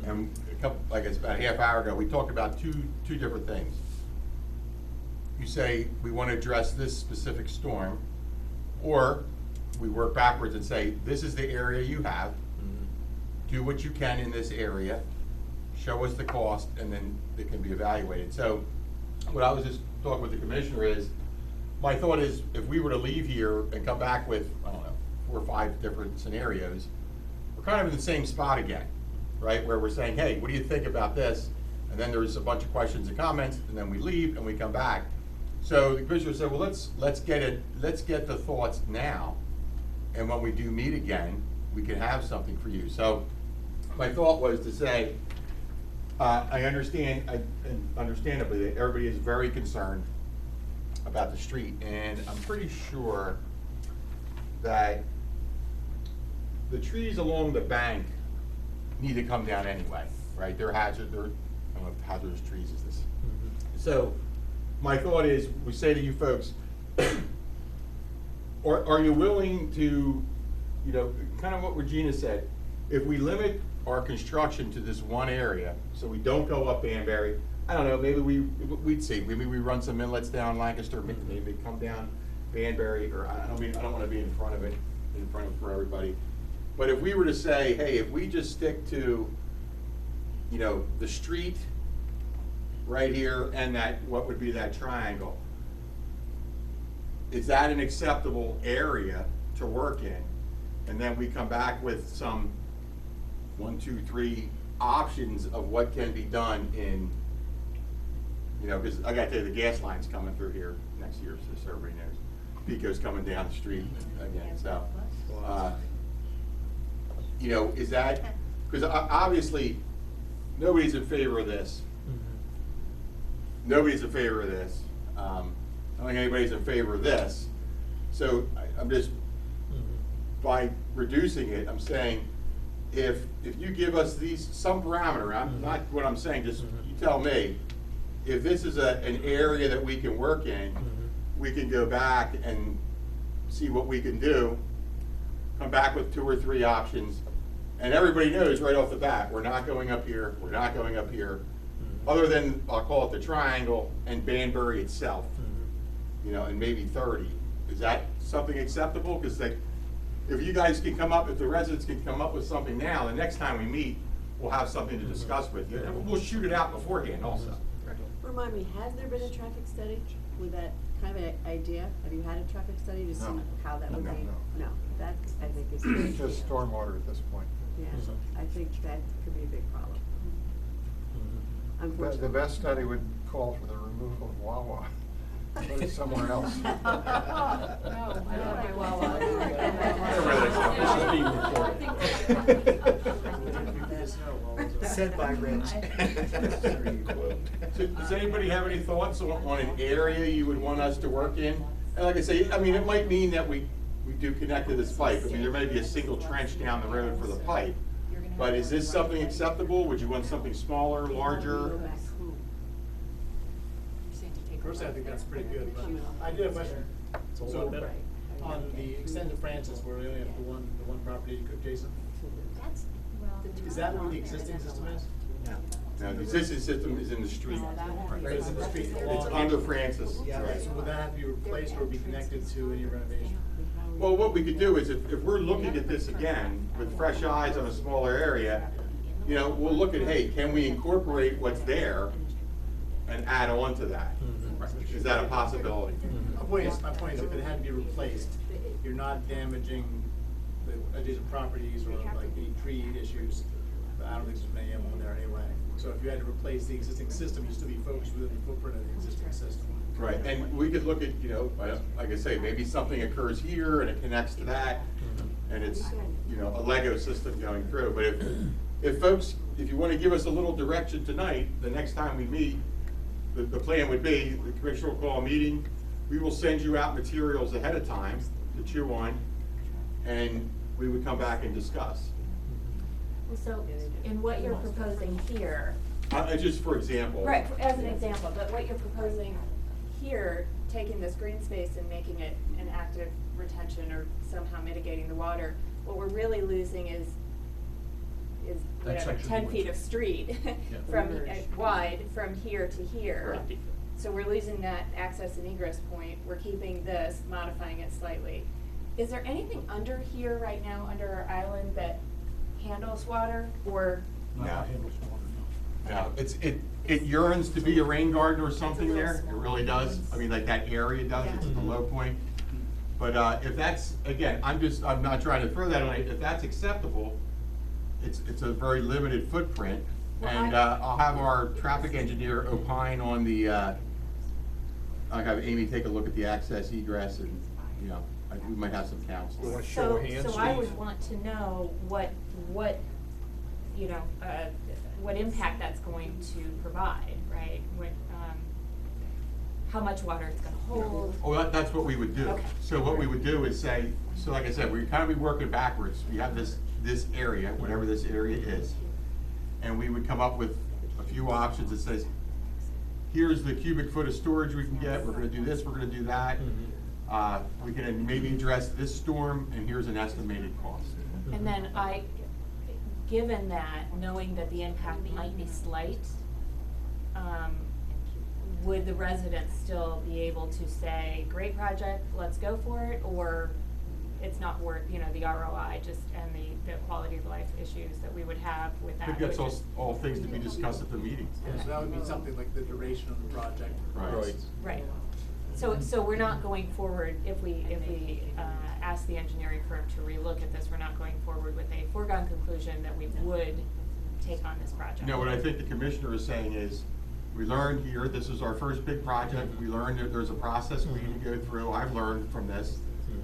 And about a half hour ago, we talked about two different things. You say, we want to address this specific storm, or we work backwards and say, this is the area you have, do what you can in this area, show us the cost, and then it can be evaluated. So, what I was just talking with the commissioner is, my thought is, if we were to leave here and come back with, 4 or 5 different scenarios, we're kind of in the same spot again, right? Where we're saying, hey, what do you think about this? And then there's a bunch of questions and comments, and then we leave and we come back. So the commissioner said, well, let's get the thoughts now, and when we do meet again, we can have something for you. So my thought was to say, I understand, and understandably, that everybody is very concerned about the street, and I'm pretty sure that the trees along the bank need to come down anyway, right? I don't know if hazardous trees is this. So my thought is, we say to you folks, are you willing to, kind of what Regina said, if we limit our construction to this one area, so we don't go up Banbury, I don't know, maybe we'd see, maybe we run some inlets down Lancaster, maybe come down Banbury, or I don't wanna be in front of for everybody. But if we were to say, hey, if we just stick to, the street right here and what would be that triangle, is that an acceptable area to work in? And then we come back with some 1, 2, 3 options of what can be done in, because I gotta tell you, the gas line's coming through here next year, so everybody knows. Pico's coming down the street again, so, is that, because obviously, nobody's in favor of this. Nobody's in favor of this. I don't think anybody's in favor of this. So I'm just, by reducing it, I'm saying, if you give us some parameter, I'm not what I'm saying, just you tell me, if this is an area that we can work in, we can go back and see what we can do, come back with 2 or 3 options, and everybody knows right off the bat, we're not going up here, we're not going up here, other than, I'll call it the triangle and Banbury itself, and maybe 30. Is that something acceptable? Because if you guys can come up, if the residents can come up with something now, the next time we meet, we'll have something to discuss with you, and we'll shoot it out beforehand also. Remind me, has there been a traffic study with that kind of idea? Have you had a traffic study to see No. how that would No. be? No. No, that I think is. It's just stormwater at this point. Yeah, I think that could be a big problem. Unfortunately. The best study would call for the removal of Wawa, put it somewhere else. No, I don't like Wawa. Said by Rich. So, does anybody have any thoughts on an area you would want us to work in? And like I say, I mean, it might mean that we do connect to this pipe. I mean, there may be a single trench down the road for the pipe. But is this something acceptable? Would you want something smaller, larger? Personally, I think that's pretty good, but I do have a question. It's a So, lot better. on the extended Francis, where we only have the one property, Jason, That's, is that where the existing system is? No, the existing system is in the street. Right, it's in the street It's along. under Francis. Yeah. Right, so would that have to be replaced or be connected to any renovation? Well, what we could do is if we're looking at this again with fresh eyes on a smaller area, you know, we'll look at, hey, can we incorporate what's there and add on to that? Is that a possibility? My point is if it had to be replaced, you're not damaging the adjacent properties or like the tree issues. I don't think there's many of them there anyway. So if you had to replace the existing system, you'd still be focused within the footprint of the existing system. Right, and we could look at, you know, like I say, maybe something occurs here and it connects to that, and it's, you know, a Lego system going through. But if folks, if you want to give us a little direction tonight, the next time we meet, the plan would be, the commissioner will call a meeting, we will send you out materials ahead of time to chew on, and we would come back and discuss. So, in what you're proposing here, Just for example. right, as an example, but what you're proposing here, taking this green space and making it an active retention or somehow mitigating the water, what we're really losing is That whatever, section 10 would- feet of street from, wide, from here to here. Right. So we're losing that access and egress point, we're keeping this, modifying it slightly. Is there anything under here right now, under our island, that handles water, or? No. Not handles water, no. No, it yearns to be a rain garden or something there, it really does. I mean, like that area does, it's at the low point. But if that's, again, I'm not trying to throw that on, if that's acceptable, it's a very limited footprint. And I'll have our traffic engineer opine on the, I'll have Amy take a look at the access egress and, you know, we might have some counsel. You wanna show of hands, So I would Steve? want to know what, you know, what impact that's going to provide, right? What, how much water it's gonna hold. Oh, that's what we would do. Okay. So what we would do is say, so like I said, we kind of be working backwards. We have this area, whatever this area is, and we would come up with a few options that says, here's the cubic foot of storage we can get, we're gonna do this, we're gonna do that. We can maybe address this storm, and here's an estimated cost. And then given that, knowing that the impact might be slight, would the residents still be able to say, great project, let's go for it, or it's not worth, you know, the ROI just, and the quality of life issues that we would have with that? I think that's which is- all things to be discussed at the meeting. Yeah, so that would be something like the duration of the project. Right. Right. So we're not going forward, if we ask the engineering firm to relook at this, we're not going forward with a foregone conclusion that we would take on this project? No, what I think the commissioner is saying is, we learned here, this is our first big project, we learned that there's a process we need to go through, I've learned from this.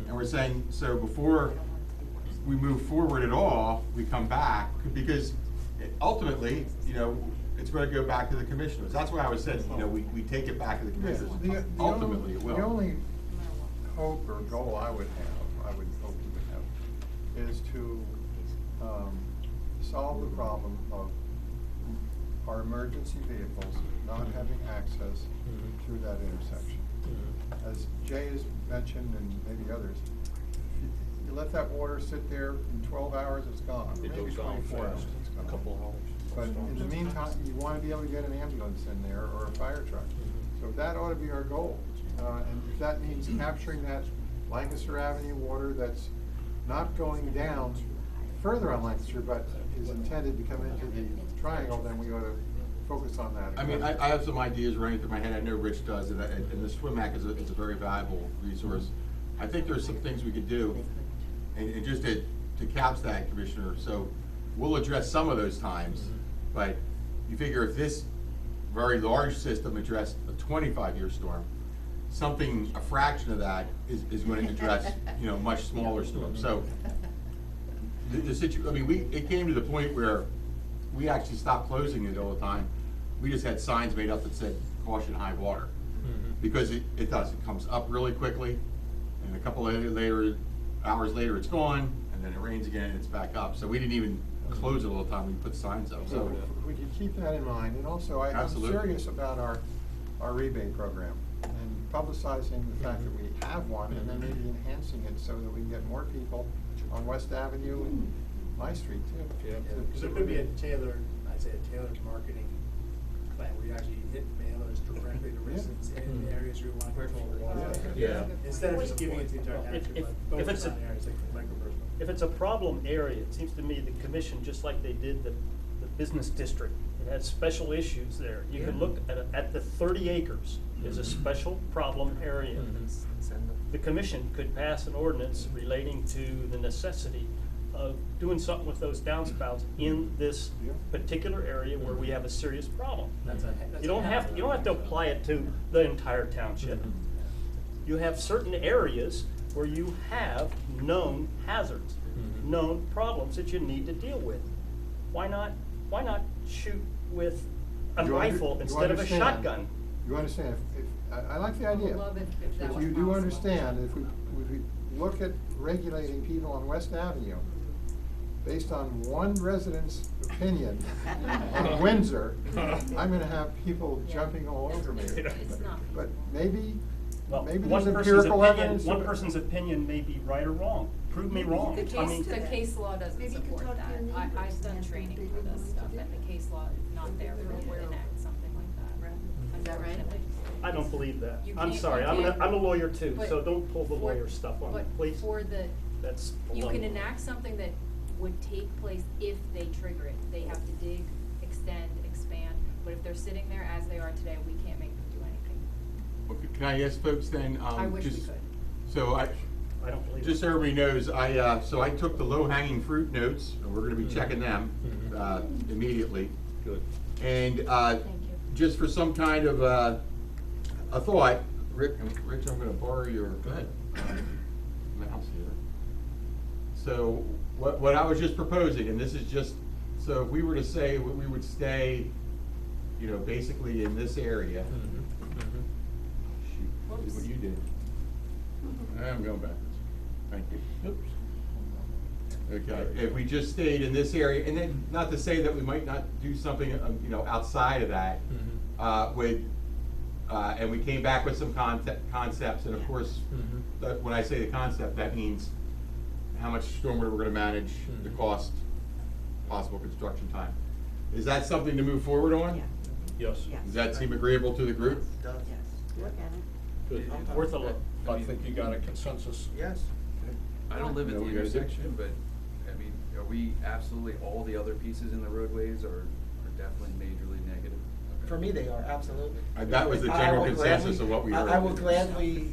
And we're saying, so before we move forward at all, we come back, because ultimately, you know, it's gonna go back to the commissioners. That's why I was saying, you know, we take it back to the commissioners. Ultimately, it will. The only hope or goal I would hope we would have, is to solve the problem of our emergency vehicles not having access through that intersection. As Jay has mentioned, and maybe others, you let that water sit there, in 12 hours it's gone, It maybe goes down 24 hours fast, it's a gone. couple hours. But in the meantime, you want to be able to get an ambulance in there or a fire truck. So that ought to be our goal. And if that means capturing that Lancaster Avenue water that's not going down further on Lancaster, but is intended to come into the triangle, then we ought to focus on that. I mean, I have some ideas running through my head, I know Rich does, and the swim act is a very valuable resource. I think there's some things we could do, and just to caps that, Commissioner, so we'll address some of those times, but you figure if this very large system addressed a 25-year storm, something, a fraction of that is going to address, you know, much smaller storms. So I mean, it came to the point where we actually stopped closing it all the time. We just had signs made up that said caution high water. Because it does, it comes up really quickly, and a couple of hours later it's gone, and then it rains again and it's back up. So we didn't even close it all the time, we put signs up. So we could keep that in mind, and also I'm Absolutely. serious about our rebate program and publicizing the fact that we have one, and then maybe enhancing it so that we can get more people on West Avenue and my street too. Yeah. Because there could be a tailored marketing plan where you actually hit mailers directly to residents in areas where you want to control the water. Yeah. Instead of just giving it to the entire township, If but it's focus a- on areas like microburst. If it's a problem area, it seems to me the commission, just like they did the business district, it had special issues there. You can look at the 30 acres is a special problem area. The commission could pass an ordinance relating to the necessity of doing something with those downspouts in this particular area where we have a serious problem. You don't have to apply it to the entire township. You have certain areas where you have known hazards, known problems that you need to deal with. Why not shoot with a rifle instead of a shotgun? You understand, I like the idea. Love it if that But was you do possible. understand, if we look at regulating people on West Avenue, based on one resident's opinion on Windsor, I'm gonna have people jumping all over me. It's not. But maybe Well, there's one person's empirical opinion, evidence. one person's opinion may be right or wrong. Prove me wrong. The I mean, case law doesn't Maybe you could support talk to that. your neighbors I've done and training they for would this want stuff, to do and it. the case law is not there for you to enact something like that. Is that right? I don't believe that. You I'm can't- sorry, you I'm can't- a lawyer too, but so don't pull the for- lawyer stuff on me, but please. for the, That's you baloney. can enact something that would take place if they trigger it. They have to dig, extend, expand, but if they're sitting there as they are today, we can't make them do anything. Okay, can I ask folks then, I wish we just, could. so I don't believe just it. so everybody knows, so I took the low-hanging fruit notes, and we're gonna be checking them, immediately. Good. And, Thank you. just for some kind of, a thought, Rich, I'm gonna borrow your, go ahead, mouse here. So, what I was just proposing, and this is just, so if we were to say, we would stay, you know, basically in this area. Shoot, see what you did. I'm going backwards. Thank you. Oops. Okay, if we just stayed in this area, and then, not to say that we might not do something, you know, outside of that, and we came back with some concepts, and of course, when I say the concept, that means how much stormwater we're gonna manage, the cost, possible construction time. Is that something to move forward on? Yes. Does that seem agreeable to the group? Does. Look at it. Good. Worth a look. I think you got a consensus. Yes. I don't live at No, the we gotta do- intersection, but, I mean, are we absolutely, all the other pieces in the roadways are definitely majorly negative? Okay. For me, they are, absolutely. That was the I general will consensus gladly- of what we heard. I will gladly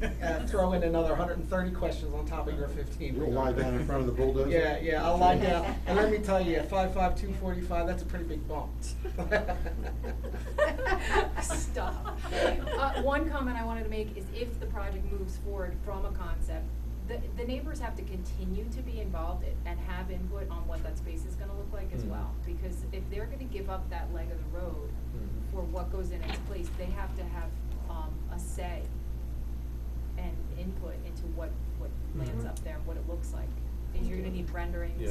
throw in another 130 questions on top of your 15. You'll lie down in front of the bulldozer? Yeah, I'll lie down. And let me tell you, 5'5", 245, that's a pretty big bump. Stop. One comment I wanted to make is if the project moves forward from a concept, the neighbors have to continue to be involved and have input on what that space is gonna look like as well. Because if they're gonna give up that leg of the road for what goes in its place, they have to have, a say and input into what lands up there, what it looks like. And you're gonna need renderings. Yeah.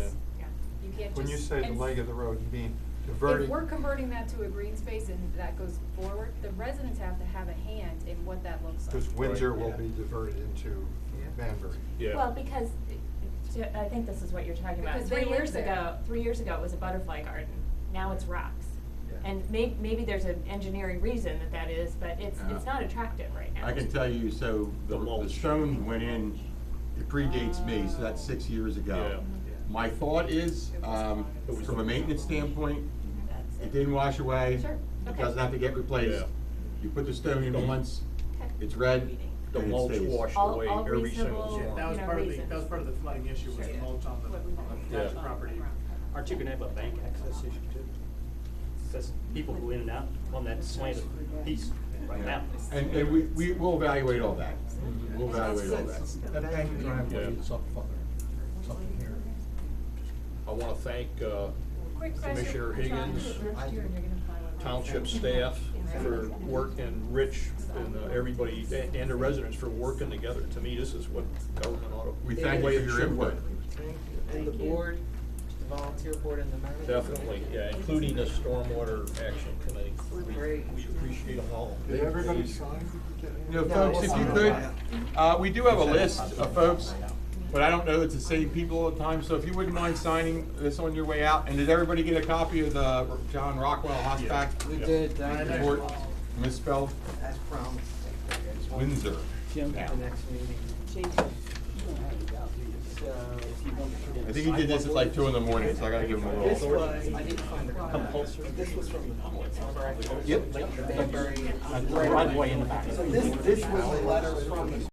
You can't just. When you say the and leg of the road, you mean diverting? If we're converting that to a green space and that goes forward, the residents have to have a hand in what that looks like. Because Windsor Right. will be diverted into Banbury. Yeah. Well, because I think this is what you're talking about. Because they live there. 3 years ago, it was a butterfly garden. Now it's rocks. Yeah. And maybe there's an engineering reason that is, but it's not attractive right now. I can tell you, so The the mulch. stone went in, it predates me, so that's 6 years ago. My thought is, from a maintenance standpoint, it didn't wash away. Sure, It okay. doesn't have to get replaced. Yeah. You put the stone in once, Okay. it's red, The and it mulch stays. washed All- away all every single reasonable- storm. That was you know, part of the, reasons. that was part of the flooding issue, was the Sure. mulch on the, What we on the Yeah. township property. Aren't you gonna have a bank access issue too? Because people go in and out on that slanted piece right now. And we will evaluate all that. We'll evaluate all that. That bank driveway Yeah. is up further, it's up here. I wanna thank, Quick question, Commissioner John. Higgins, township staff for working, Rich and everybody, and the residents for working together. To me, this is what government ought to. We the thank way you for it your should input. work. And the board, the volunteer board and the members. Definitely, yeah, including the stormwater action committee. Great. We appreciate them all. Did everybody sign? You know, folks, if you could, we do have a list of folks, but I don't know it's the same people all the time, so if you wouldn't mind signing this on your way out. And did everybody get a copy of the John Rockwell Hospital We did, thank you. report? Misspelled? As promised. Windsor. The Now. next meeting. I think he did this at like 2 in the morning, so I gotta give him a This little. was, I didn't find the Compulsory. This was from the. Yep. Banbury. Driveway in the back. So this was a letter from the